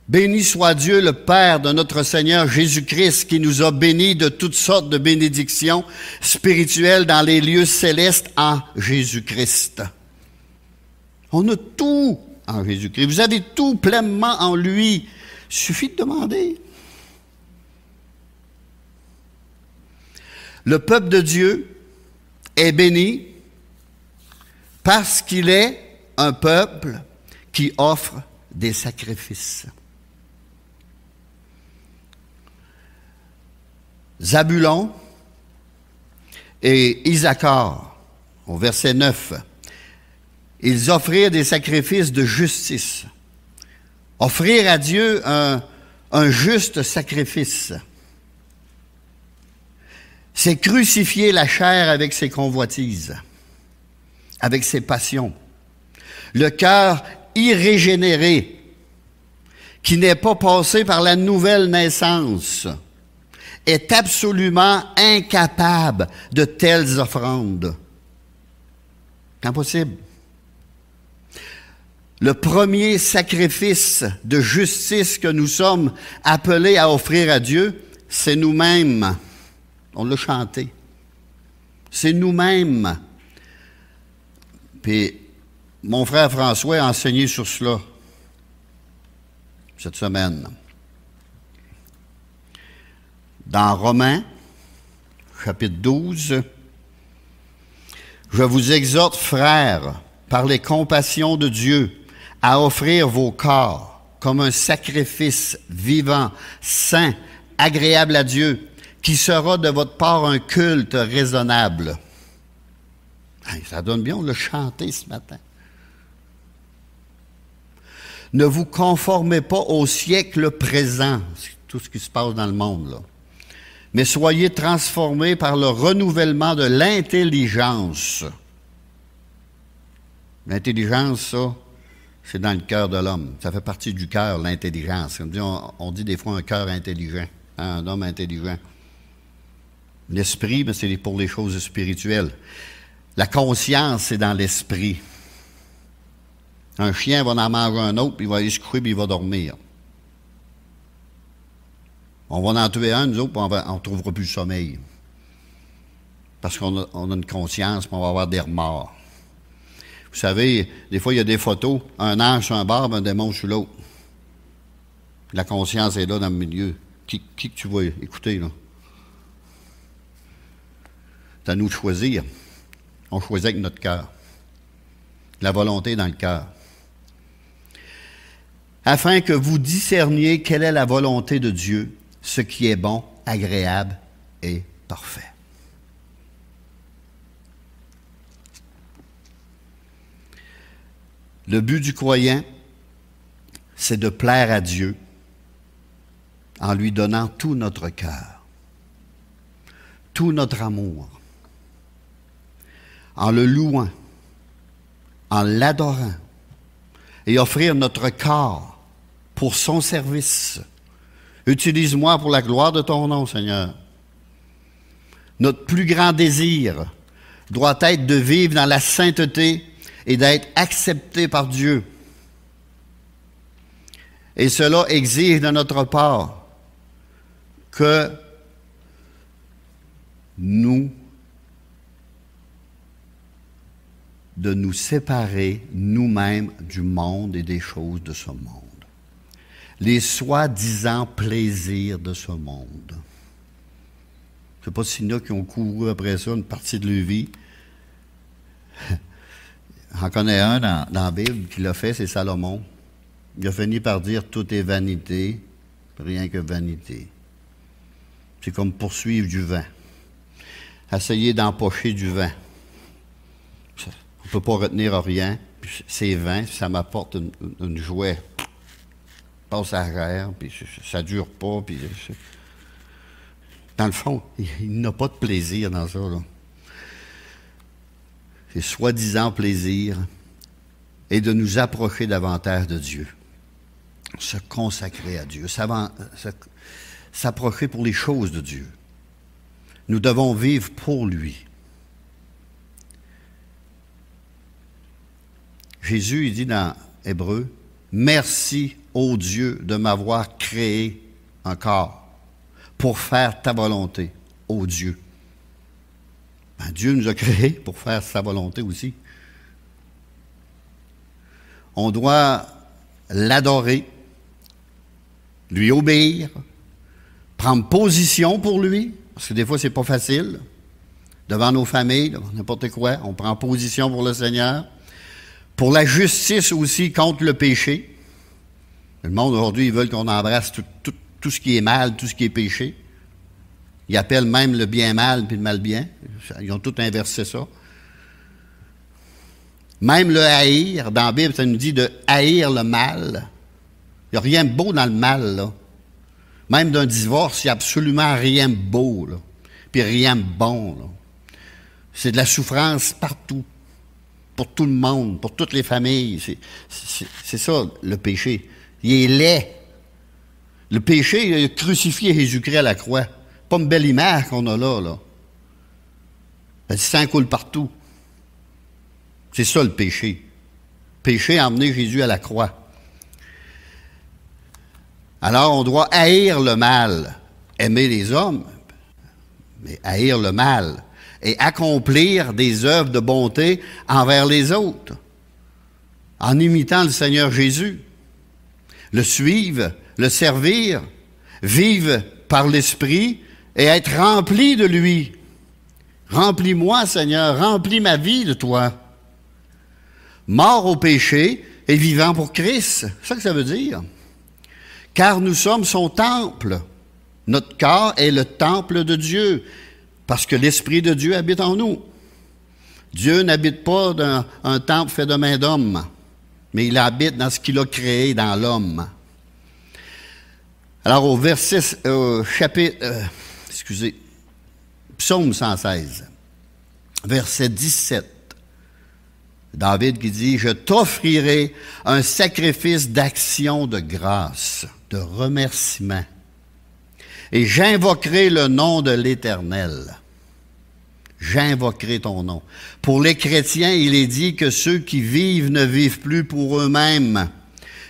[SPEAKER 1] béni soit Dieu, le Père de notre Seigneur Jésus-Christ, qui nous a bénis de toutes sortes de bénédictions spirituelles dans les lieux célestes en Jésus-Christ. On a tout en Jésus-Christ. Vous avez tout pleinement en lui. Il suffit de demander. Le peuple de Dieu est béni parce qu'il est un peuple qui offre des sacrifices. Zabulon et Isaacar, au verset 9, ils offrirent des sacrifices de justice. Offrir à Dieu un juste sacrifice. C'est crucifier la chair avec ses convoitises, avec ses passions. Le cœur irrégénéré, qui n'est pas passé par la nouvelle naissance, est absolument incapable de telles offrandes. Impossible. Le premier sacrifice de justice que nous sommes appelés à offrir à Dieu, c'est nous-mêmes. On l'a chanté. C'est nous-mêmes. Puis, mon frère François a enseigné sur cela cette semaine. Dans Romains, chapitre 12, « Je vous exhorte, frères, par les compassions de Dieu, à offrir vos corps comme un sacrifice vivant, saint, agréable à Dieu, qui sera de votre part un culte raisonnable. » Ça donne bien, on l'a chanté ce matin. Ne vous conformez pas au siècle présent, c'est tout ce qui se passe dans le monde, là. Mais soyez transformés par le renouvellement de l'intelligence. L'intelligence, ça, c'est dans le cœur de l'homme. Ça fait partie du cœur, l'intelligence. On dit des fois un cœur intelligent, hein, un homme intelligent. L'esprit, c'est pour les choses spirituelles. La conscience, c'est dans l'esprit. Un chien va en manger un autre, puis il va aller se coucher, puis il va dormir. On va en tuer un, nous autres, puis on ne trouvera plus le sommeil. Parce qu'on a une conscience, puis on va avoir des remords. Vous savez, des fois, il y a des photos, un ange sur un bord, un démon sur l'autre. La conscience est là dans le milieu. Qui que tu vas écouter, là? C'est à nous de choisir. On choisit avec notre cœur. La volonté dans le cœur. Afin que vous discerniez quelle est la volonté de Dieu, ce qui est bon, agréable et parfait. Le but du croyant, c'est de plaire à Dieu en lui donnant tout notre cœur, tout notre amour, en le louant, en l'adorant et offrir notre corps pour son service. Utilise-moi pour la gloire de ton nom, Seigneur. Notre plus grand désir doit être de vivre dans la sainteté et d'être accepté par Dieu. Et cela exige de notre part que de nous séparer nous-mêmes du monde et des choses de ce monde. Les soi-disant plaisirs de ce monde. Je ne sais pas s'il y en a qui ont couru après ça une partie de leur vie. J'en connais un dans la Bible qui l'a fait, c'est Salomon. Il a fini par dire « Tout est vanité, rien que vanité ». C'est comme poursuivre du vent. Essayer d'empocher du vent. On ne peut pas retenir rien. C'est vain, ça m'apporte une joie passagère, puis ça ne dure pas. Puis dans le fond, il n'a pas de plaisir dans ça, là. C'est soi-disant plaisir et de nous approcher davantage de Dieu. Se consacrer à Dieu, s'approcher pour les choses de Dieu. Nous devons vivre pour lui. Jésus, il dit dans Hébreux, « Merci, ô Dieu, de m'avoir créé un corps pour faire ta volonté, ô Dieu. » Ben, Dieu nous a créés pour faire sa volonté aussi. On doit l'adorer, lui obéir, prendre position pour lui, parce que des fois, c'est pas facile. Devant nos familles, devant n'importe quoi, on prend position pour le Seigneur. Pour la justice aussi contre le péché. Le monde aujourd'hui, ils veulent qu'on embrasse tout ce qui est mal, tout ce qui est péché. Ils appellent même le bien mal puis le mal bien. Ils ont tout inversé ça. Même le haïr, dans la Bible, ça nous dit de haïr le mal. Il n'y a rien de beau dans le mal, là. Même d'un divorce, il n'y a absolument rien de beau, là. Puis rien de bon, là. C'est de la souffrance partout. Pour tout le monde, pour toutes les familles. C'est ça, le péché. Il est laid. Le péché, il a crucifié Jésus-Christ à la croix. Pas une belle image qu'on a là. Le sang coule partout. C'est ça le péché. Le péché a emmené Jésus à la croix. Alors, on doit haïr le mal, aimer les hommes, mais haïr le mal et accomplir des œuvres de bonté envers les autres, en imitant le Seigneur Jésus, le suivre, le servir, vivre par l'Esprit et être rempli de lui. Remplis-moi, Seigneur, remplis ma vie de toi. Mort au péché et vivant pour Christ. C'est ça que ça veut dire. Car nous sommes son temple. Notre corps est le temple de Dieu, parce que l'Esprit de Dieu habite en nous. Dieu n'habite pas dans un temple fait de main d'homme. mais il habite dans ce qu'il a créé dans l'homme. Alors au Psaume 116, verset 17, David qui dit « Je t'offrirai un sacrifice d'action de grâce, de remerciement, et j'invoquerai le nom de l'Éternel. » J'invoquerai ton nom. Pour les chrétiens, il est dit que ceux qui vivent ne vivent plus pour eux-mêmes,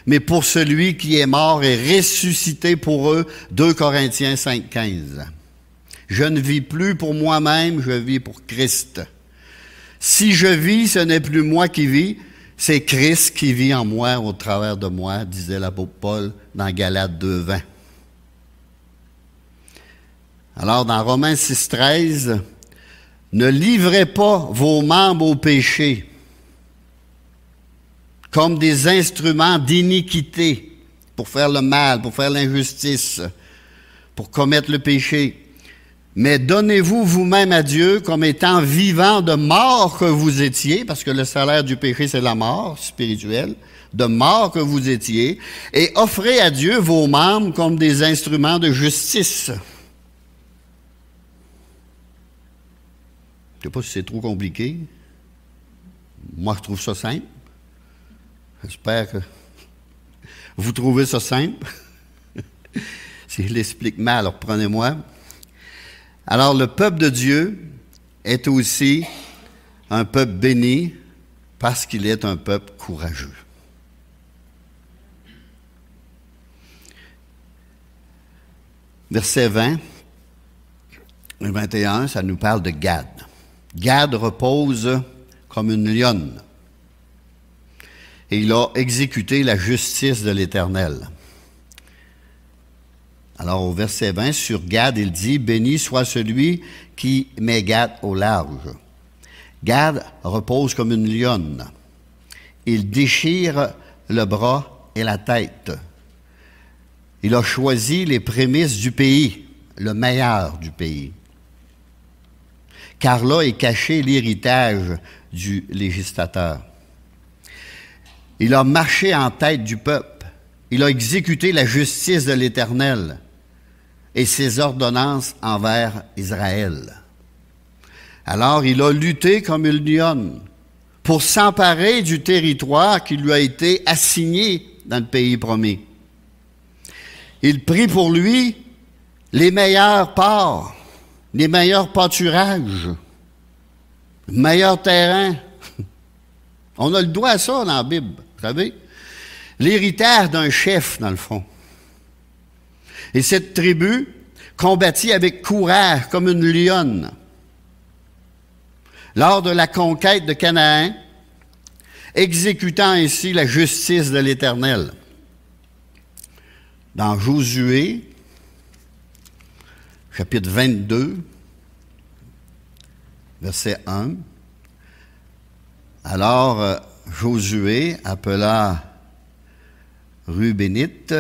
[SPEAKER 1] mais pour celui qui est mort et ressuscité pour eux. 2 Corinthiens 5,15. Je ne vis plus pour moi-même, je vis pour Christ. Si je vis, ce n'est plus moi qui vis, c'est Christ qui vit en moi, au travers de moi, disait l'apôtre Paul dans Galates 2,20. Alors, dans Romains 6,13, ne livrez pas vos membres au péché comme des instruments d'iniquité pour faire le mal, pour faire l'injustice, pour commettre le péché. Mais donnez-vous vous-même à Dieu comme étant vivant de mort que vous étiez, parce que le salaire du péché, c'est la mort spirituelle, de mort que vous étiez, et offrez à Dieu vos membres comme des instruments de justice. Je ne sais pas si c'est trop compliqué. Moi, je trouve ça simple. J'espère que vous trouvez ça simple. Si je l'explique mal, alors prenez-moi. Alors, le peuple de Dieu est aussi un peuple béni parce qu'il est un peuple courageux. Verset 20 et 21, ça nous parle de Gad. Gad repose comme une lionne. Et il a exécuté la justice de l'Éternel. Alors au verset 20, sur Gad, il dit « Béni soit celui qui met Gad au large ». Gad repose comme une lionne. Il déchire le bras et la tête. Il a choisi les prémices du pays, le meilleur du pays. Car là est caché l'héritage du législateur. Il a marché en tête du peuple. Il a exécuté la justice de l'Éternel et ses ordonnances envers Israël. Alors il a lutté comme une lionne pour s'emparer du territoire qui lui a été assigné dans le pays promis. Il prit pour lui les meilleurs ports, les meilleurs pâturages, le meilleur terrain. On a le droit à ça dans la Bible, vous savez. L'héritage d'un chef, dans le fond. Et cette tribu combattit avec courage comme une lionne. Lors de la conquête de Canaan, exécutant ainsi la justice de l'Éternel. Dans Josué, chapitre 22, verset 1, alors Josué appela Rubénite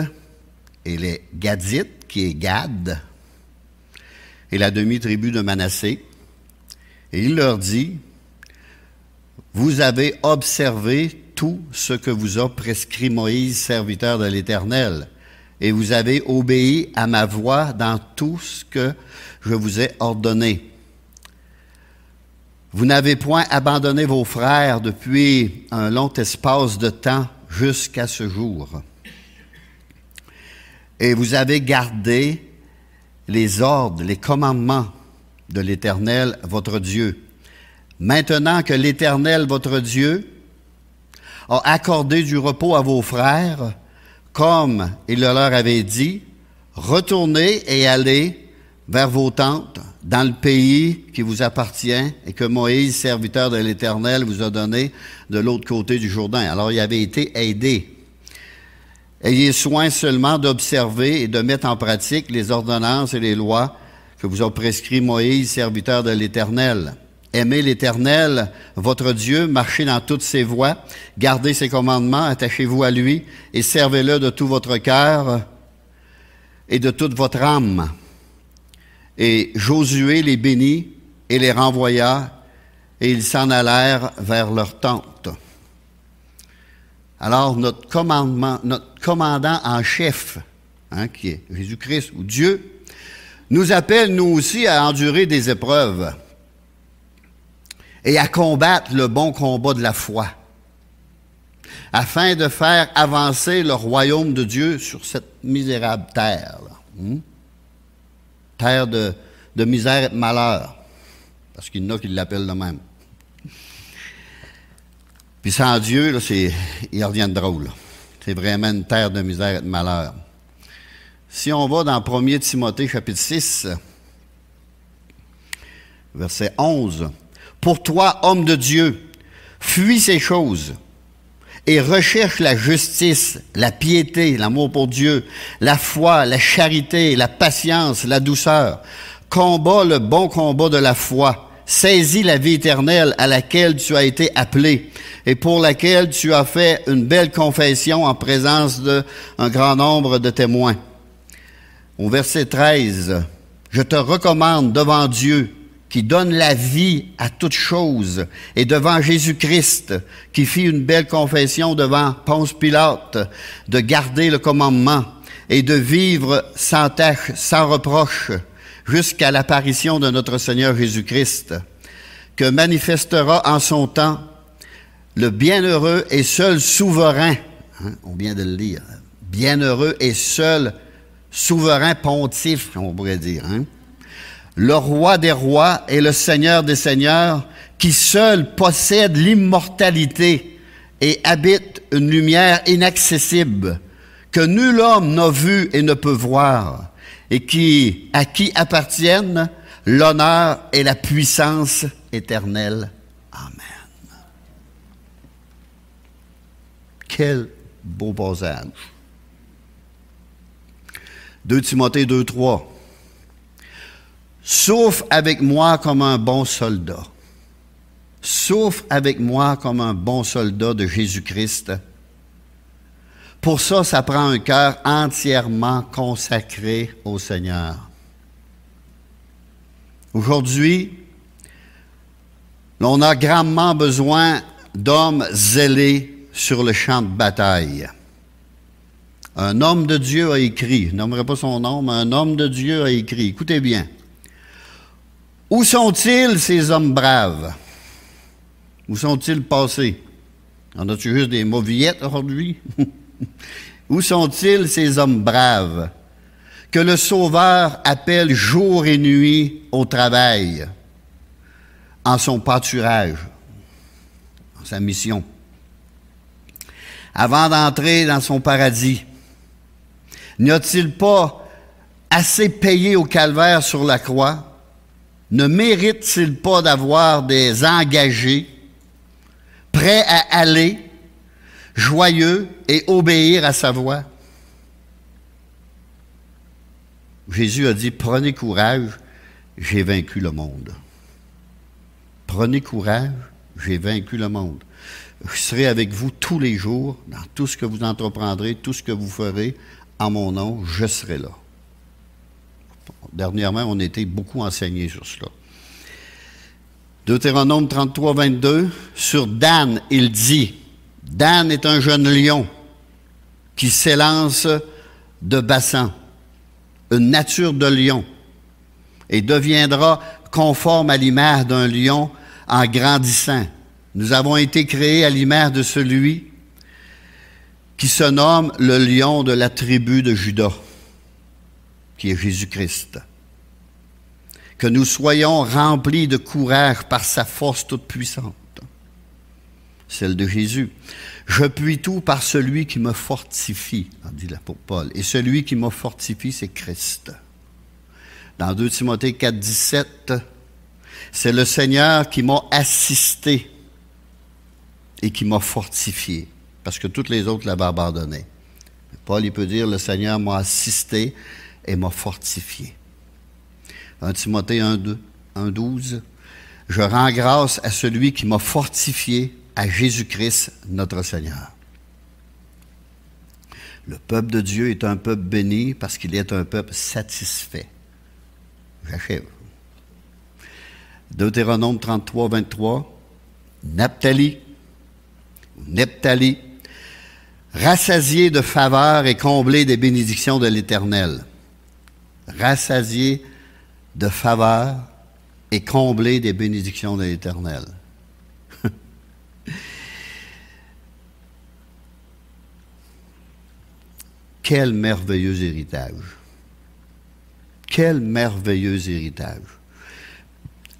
[SPEAKER 1] et les Gadites, qui est Gad, et la demi-tribu de Manassé, et il leur dit, « Vous avez observé tout ce que vous a prescrit Moïse, serviteur de l'Éternel, et vous avez obéi à ma voix dans tout ce que je vous ai ordonné. Vous n'avez point abandonné vos frères depuis un long espace de temps jusqu'à ce jour. Et vous avez gardé les ordres, les commandements de l'Éternel, votre Dieu. Maintenant que l'Éternel, votre Dieu, a accordé du repos à vos frères, comme il le leur avait dit, retournez et allez vers vos tentes dans le pays qui vous appartient et que Moïse, serviteur de l'Éternel, vous a donné de l'autre côté du Jourdain. Alors, il avait été aidé. Ayez soin seulement d'observer et de mettre en pratique les ordonnances et les lois que vous a prescrit Moïse, serviteur de l'Éternel. Aimez l'Éternel, votre Dieu, marchez dans toutes ses voies, gardez ses commandements, attachez-vous à lui et servez-le de tout votre cœur et de toute votre âme. Et Josué les bénit et les renvoya, et ils s'en allèrent vers leur tente. Alors, notre commandant en chef, qui est Jésus-Christ ou Dieu, nous appelle, nous aussi, à endurer des épreuves et à combattre le bon combat de la foi, afin de faire avancer le royaume de Dieu sur cette misérable terre. Terre de misère et de malheur, parce qu'il y en a qui l'appellent de même. Puis sans Dieu, là, il revient de drôle. C'est vraiment une terre de misère et de malheur. Si on va dans 1 Timothée, chapitre 6, verset 11, « Pour toi, homme de Dieu, fuis ces choses et recherche la justice, la piété, l'amour pour Dieu, la foi, la charité, la patience, la douceur. Combat le bon combat de la foi. Saisis la vie éternelle à laquelle tu as été appelé et pour laquelle tu as fait une belle confession en présence d'un grand nombre de témoins. » Au verset 13, « Je te recommande devant Dieu qui donne la vie à toutes choses et devant Jésus-Christ qui fit une belle confession devant Ponce Pilate de garder le commandement et de vivre sans tache, sans reproche, jusqu'à l'apparition de notre Seigneur Jésus-Christ, que manifestera en son temps le bienheureux et seul souverain, on vient de le lire, bienheureux et seul souverain pontife, on pourrait dire, le roi des rois et le Seigneur des seigneurs, qui seul possède l'immortalité et habite une lumière inaccessible, que nul homme n'a vu et ne peut voir, et à qui appartiennent l'honneur et la puissance éternelle. Amen. Quel beau passage. 2 Timothée 2,3. Souffre avec moi comme un bon soldat. Souffre avec moi comme un bon soldat de Jésus-Christ. Pour ça, ça prend un cœur entièrement consacré au Seigneur. Aujourd'hui, on a grandement besoin d'hommes zélés sur le champ de bataille. Un homme de Dieu a écrit, je nommerai pas son nom, mais un homme de Dieu a écrit, écoutez bien. Où sont-ils ces hommes braves? Où sont-ils passés? En as-tu juste des mauviettes aujourd'hui? Où sont-ils ces hommes braves que le Sauveur appelle jour et nuit au travail, en son pâturage, en sa mission, avant d'entrer dans son paradis? N'y a-t-il pas assez payé au calvaire sur la croix? Ne mérite-t-il pas d'avoir des engagés prêts à aller, joyeux et obéir à sa voix? Jésus a dit, prenez courage, j'ai vaincu le monde. Prenez courage, j'ai vaincu le monde. Je serai avec vous tous les jours, dans tout ce que vous entreprendrez, tout ce que vous ferez, en mon nom, je serai là. Dernièrement, on a été beaucoup enseignés sur cela. Deutéronome 33, 22, sur Dan, il dit, Dan est un jeune lion qui s'élance de Bassan, une nature de lion, et deviendra conforme à l'image d'un lion en grandissant. Nous avons été créés à l'image de celui qui se nomme le lion de la tribu de Juda, qui est Jésus-Christ. Que nous soyons remplis de courage par sa force toute puissante, celle de Jésus. Je puis tout par celui qui me fortifie, dit l'apôtre Paul. Et celui qui me fortifie, c'est Christ. Dans 2 Timothée 4, 17, c'est le Seigneur qui m'a assisté et qui m'a fortifié, parce que toutes les autres l'avaient abandonné. Paul, il peut dire, le Seigneur m'a assisté et m'a fortifié. 1 Timothée 1, 12, je rends grâce à celui qui m'a fortifié, à Jésus-Christ, notre Seigneur. Le peuple de Dieu est un peuple béni parce qu'il est un peuple satisfait. J'achève. Deutéronome 33, 23, Nephtali, Rassasié de faveur et comblé des bénédictions de l'Éternel. Rassasié de faveur et comblé des bénédictions de l'Éternel. Quel merveilleux héritage. Quel merveilleux héritage.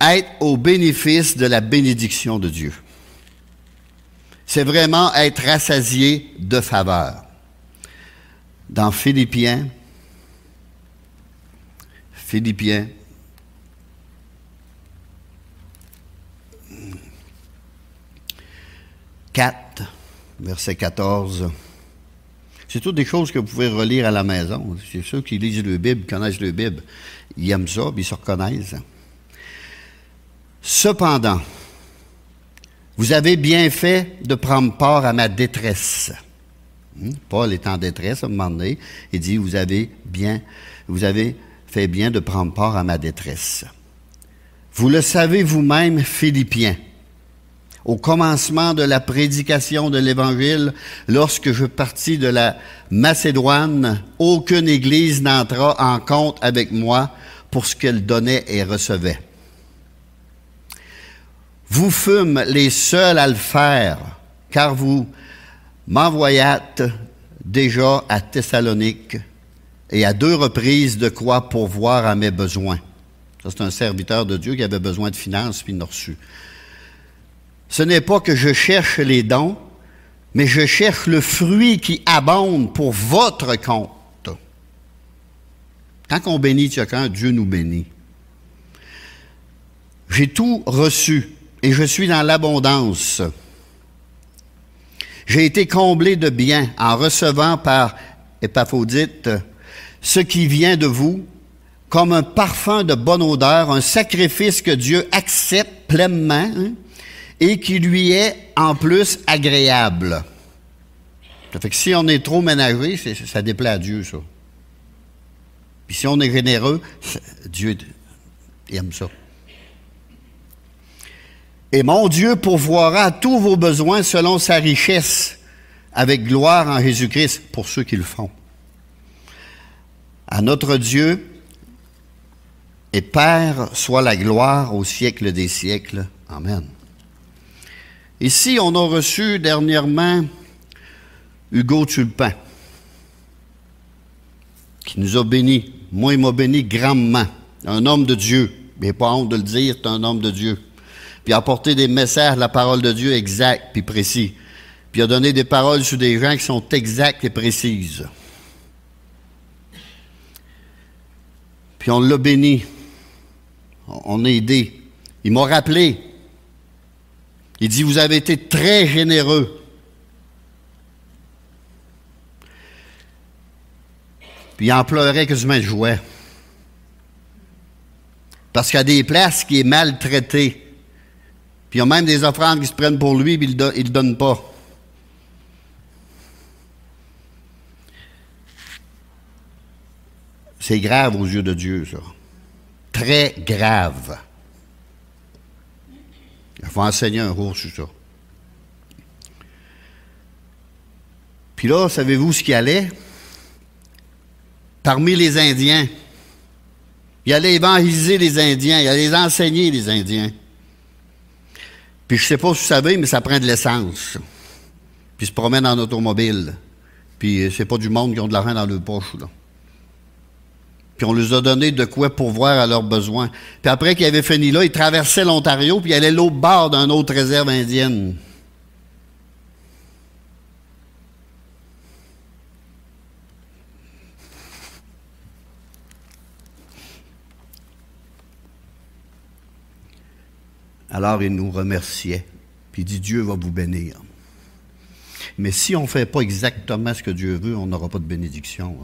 [SPEAKER 1] Être au bénéfice de la bénédiction de Dieu. C'est vraiment être rassasié de faveur. Dans Philippiens 4, verset 14. C'est toutes des choses que vous pouvez relire à la maison. C'est ceux qui lisent le Bible, connaissent le Bible. Ils aiment ça, puis ils se reconnaissent. Cependant, vous avez bien fait de prendre part à ma détresse. Paul est en détresse à un moment donné. Il dit, vous avez fait bien de prendre part à ma détresse. Vous le savez vous-même, Philippiens. Au commencement de la prédication de l'Évangile, lorsque je partis de la Macédoine, aucune église n'entra en compte avec moi pour ce qu'elle donnait et recevait. Vous fûmes les seuls à le faire, car vous m'envoyâtes déjà à Thessalonique et à 2 reprises de quoi pourvoir à mes besoins. Ça, c'est un serviteur de Dieu qui avait besoin de finances, puis il en a reçu. Ce n'est pas que je cherche les dons, mais je cherche le fruit qui abonde pour votre compte. Quand on bénit quelqu'un, Dieu nous bénit. J'ai tout reçu et je suis dans l'abondance. J'ai été comblé de biens en recevant par Épaphrodite ce qui vient de vous comme un parfum de bonne odeur, un sacrifice que Dieu accepte pleinement, et qui lui est en plus agréable. Ça fait que si on est trop ménagé, ça déplaît à Dieu, ça. Puis si on est généreux, Dieu aime ça. Et mon Dieu pourvoira tous vos besoins selon sa richesse, avec gloire en Jésus-Christ, pour ceux qui le font. À notre Dieu et Père soit la gloire au siècle des siècles. Amen. Ici, on a reçu dernièrement Hugo Tulpan, qui nous a bénis. Moi, il m'a béni grandement. Un homme de Dieu. Il n'est pas honte de le dire, c'est un homme de Dieu. Puis il a apporté des messages de la parole de Dieu exacts puis précis. Puis il a donné des paroles sur des gens qui sont exactes et précises. Puis on l'a béni. On a aidé. Il m'a rappelé. Il dit, vous avez été très généreux. Puis il en pleurait quasiment de joie. Parce qu'il y a des places qui est maltraité. Puis il y a même des offrandes qui se prennent pour lui, puis il ne le donne pas. C'est grave aux yeux de Dieu, ça. Très grave. Il faut enseigner un cours sur ça. Puis là, savez-vous ce qui allait? Parmi les Indiens. Il allait évangéliser les Indiens, il allait les enseigner, les Indiens. Puis je ne sais pas si vous savez, mais ça prend de l'essence. Puis ils se promènent en automobile. Puis c'est pas du monde qui ont de l'argent dans leur poche, là. Puis on leur a donné de quoi pourvoir à leurs besoins. Puis après qu'ils avaient fini là, ils traversaient l'Ontario, puis ils allaient l'autre bord d'une autre réserve indienne. Alors il nous remerciait, puis il dit, Dieu va vous bénir. Mais si on ne fait pas exactement ce que Dieu veut, on n'aura pas de bénédiction.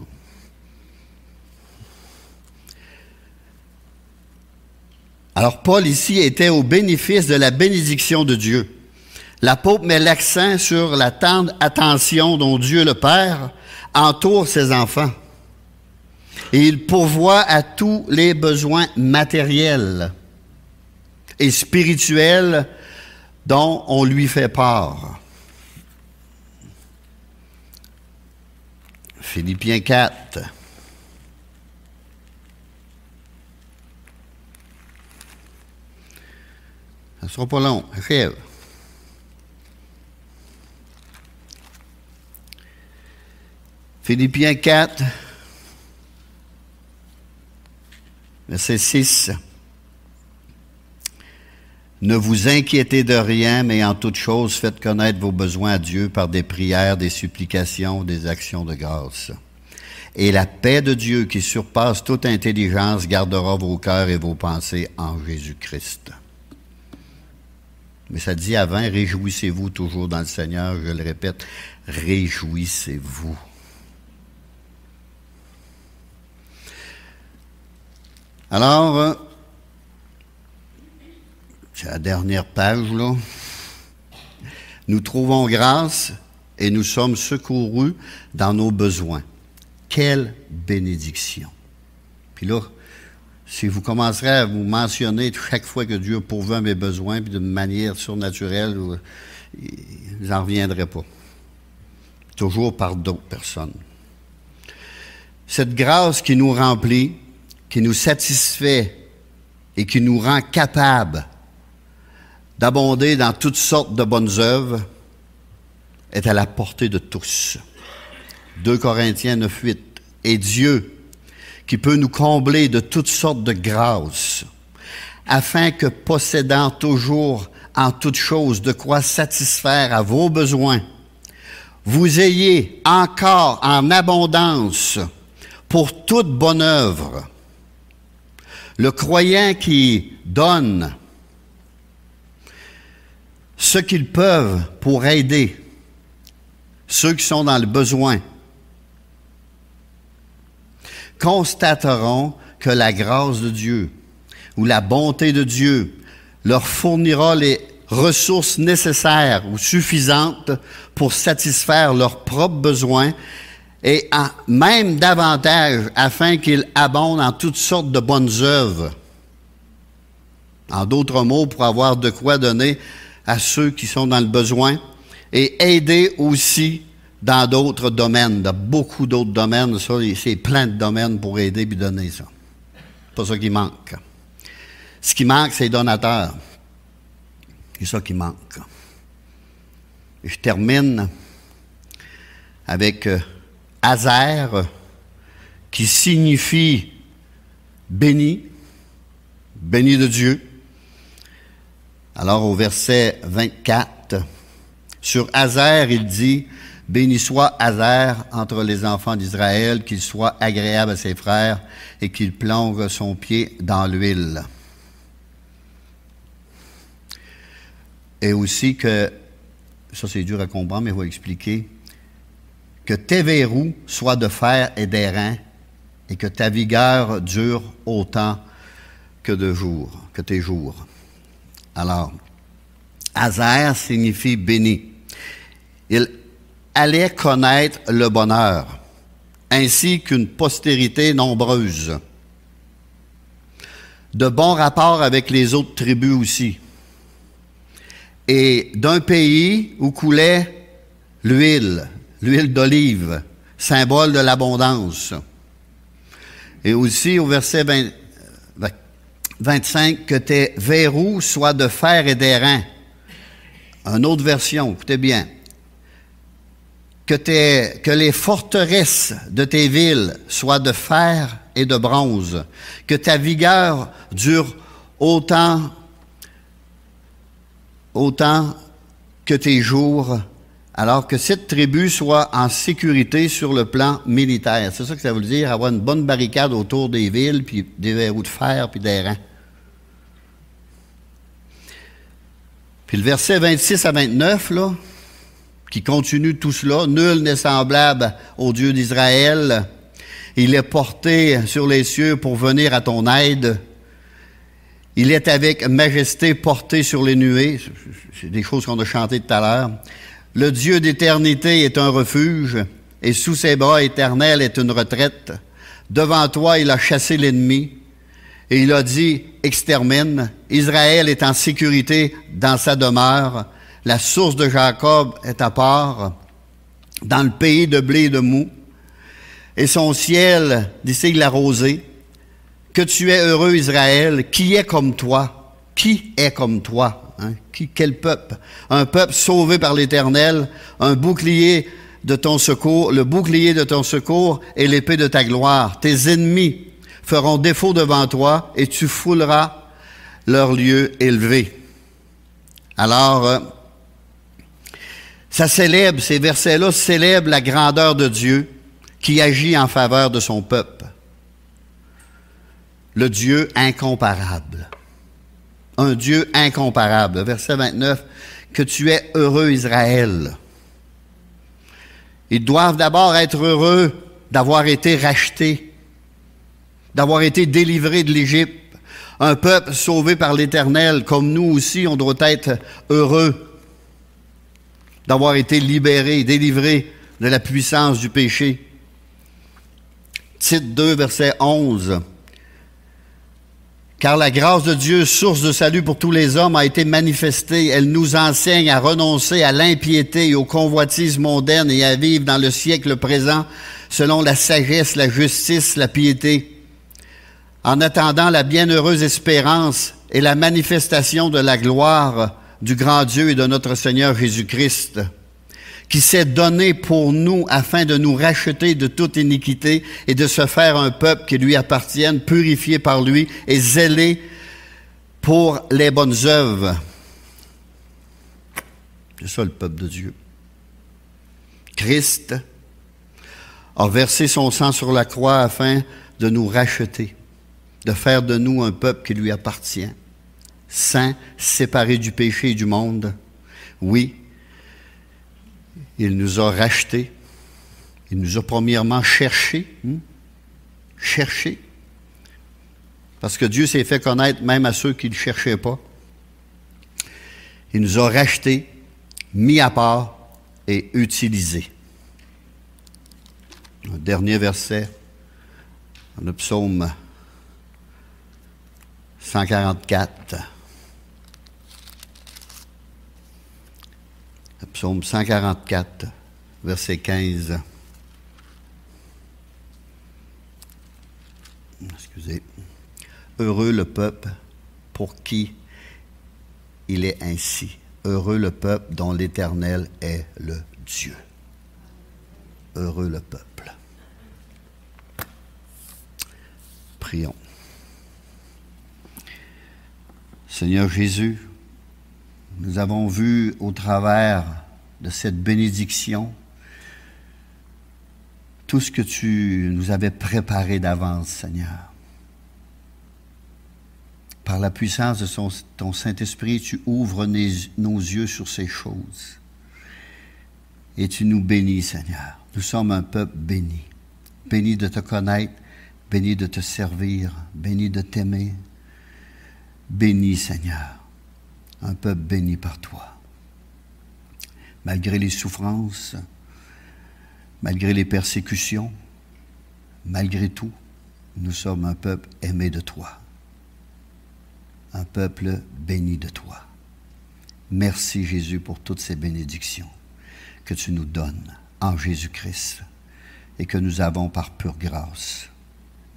[SPEAKER 1] Alors Paul ici était au bénéfice de la bénédiction de Dieu. L'apôtre met l'accent sur la tendre attention dont Dieu le Père entoure ses enfants. Et il pourvoit à tous les besoins matériels et spirituels dont on lui fait part. Philippiens 4. Ça ne sera pas long. Achève. Philippiens 4, verset 6. Ne vous inquiétez de rien, mais en toute chose, faites connaître vos besoins à Dieu par des prières, des supplications, des actions de grâce. Et la paix de Dieu, qui surpasse toute intelligence, gardera vos cœurs et vos pensées en Jésus-Christ. Mais ça dit avant, réjouissez-vous toujours dans le Seigneur. Je le répète, réjouissez-vous. Alors, c'est la dernière page, là. Nous trouvons grâce et nous sommes secourus dans nos besoins. Quelle bénédiction! Puis là, si vous commencerez à vous mentionner chaque fois que Dieu a pourvu à mes besoins, puis d'une manière surnaturelle, vous n'en reviendrez pas. Toujours par d'autres personnes. Cette grâce qui nous remplit, qui nous satisfait et qui nous rend capables d'abonder dans toutes sortes de bonnes œuvres, est à la portée de tous. 2 Corinthiens 9:8. Et Dieu, qui peut nous combler de toutes sortes de grâces, afin que, possédant toujours en toutes choses de quoi satisfaire à vos besoins, vous ayez encore en abondance pour toute bonne œuvre. Le croyant qui donne ce qu'ils peuvent pour aider ceux qui sont dans le besoin constateront que la grâce de Dieu ou la bonté de Dieu leur fournira les ressources nécessaires ou suffisantes pour satisfaire leurs propres besoins et même davantage afin qu'ils abondent en toutes sortes de bonnes œuvres. En d'autres mots, pour avoir de quoi donner à ceux qui sont dans le besoin et aider aussi dans d'autres domaines, dans beaucoup d'autres domaines. Ça, c'est plein de domaines pour aider et donner ça. C'est pas ça qui manque. Ce qui manque, c'est les donateurs. C'est ça qui manque. Et je termine avec Azer, qui signifie béni, béni de Dieu. Alors au verset 24, sur Azer, il dit, « Béni soit Azer entre les enfants d'Israël, qu'il soit agréable à ses frères et qu'il plonge son pied dans l'huile. » Et aussi que, ça c'est dur à comprendre, mais je vais expliquer, que tes verrous soient de fer et d'airain et que ta vigueur dure autant que tes jours. Alors, Azer signifie béni. Il allait connaître le bonheur, ainsi qu'une postérité nombreuse. De bons rapports avec les autres tribus aussi. Et d'un pays où coulait l'huile d'olive, symbole de l'abondance. Et aussi au verset 25, que tes verrous soient de fer et d'airain. Une autre version, écoutez bien. Que les forteresses de tes villes soient de fer et de bronze. Que ta vigueur dure autant que tes jours, alors que cette tribu soit en sécurité sur le plan militaire. C'est ça que ça veut dire, avoir une bonne barricade autour des villes, puis des verrous de fer, puis d'airain. Puis le verset 26 à 29, là, qui continue tout cela, « Nul n'est semblable au Dieu d'Israël. Il est porté sur les cieux pour venir à ton aide. Il est avec majesté porté sur les nuées. » C'est des choses qu'on a chantées tout à l'heure. « Le Dieu d'éternité est un refuge, et sous ses bras éternels est une retraite. Devant toi, il a chassé l'ennemi, et il a dit, extermine. Israël est en sécurité dans sa demeure. La source de Jacob est à part, dans le pays de blé et de moût. et son ciel des sigles arrosés. Que tu es heureux, Israël. Qui est comme toi? Qui est comme toi? Hein? Quel peuple? Un peuple sauvé par l'Éternel, un bouclier de ton secours, le bouclier de ton secours et l'épée de ta gloire. Tes ennemis feront défaut devant toi et tu fouleras leur lieu élevé. Alors, ça célèbre, ces versets-là célèbrent la grandeur de Dieu qui agit en faveur de son peuple. Le Dieu incomparable. Un Dieu incomparable. Verset 29, que tu es heureux, Israël. Ils doivent d'abord être heureux d'avoir été rachetés, d'avoir été délivrés de l'Égypte. Un peuple sauvé par l'Éternel, comme nous aussi, on doit être heureux d'avoir été libérés, délivrés de la puissance du péché. Titre 2, verset 11. Car la grâce de Dieu, source de salut pour tous les hommes, a été manifestée. Elle nous enseigne à renoncer à l'impiété et aux convoitises mondaines et à vivre dans le siècle présent selon la sagesse, la justice, la piété. En attendant la bienheureuse espérance et la manifestation de la gloire du grand Dieu et de notre Seigneur Jésus-Christ, qui s'est donné pour nous afin de nous racheter de toute iniquité et de se faire un peuple qui lui appartienne, purifié par lui et zélé pour les bonnes œuvres. C'est ça le peuple de Dieu. Christ a versé son sang sur la croix afin de nous racheter, de faire de nous un peuple qui lui appartient, saint, séparé du péché et du monde. Oui, il nous a rachetés. Il nous a premièrement cherchés. Cherchés. Parce que Dieu s'est fait connaître même à ceux qui ne le cherchaient pas. Il nous a rachetés, mis à part et utilisés. Un dernier verset dans le psaume 144. Psaume 144, verset 15. Excusez. Heureux le peuple pour qui il est ainsi. Heureux le peuple dont l'Éternel est le Dieu. Heureux le peuple. Prions. Seigneur Jésus, nous avons vu au travers de cette bénédiction tout ce que tu nous avais préparé d'avance, Seigneur. Par la puissance de ton Saint-Esprit, tu ouvres nos yeux sur ces choses. Et tu nous bénis, Seigneur. Nous sommes un peuple béni. Béni de te connaître, béni de te servir, béni de t'aimer. Béni, Seigneur. Un peuple béni par toi. Malgré les souffrances, malgré les persécutions, malgré tout, nous sommes un peuple aimé de toi. Un peuple béni de toi. Merci Jésus pour toutes ces bénédictions que tu nous donnes en Jésus-Christ et que nous avons par pure grâce.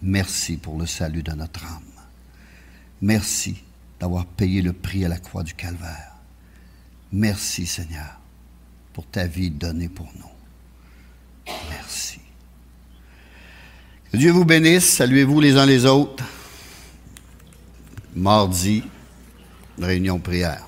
[SPEAKER 1] Merci pour le salut de notre âme. Merci d'avoir payé le prix à la croix du Calvaire. Merci Seigneur pour ta vie donnée pour nous. Merci. Que Dieu vous bénisse. Saluez-vous les uns les autres. Mardi, réunion prière.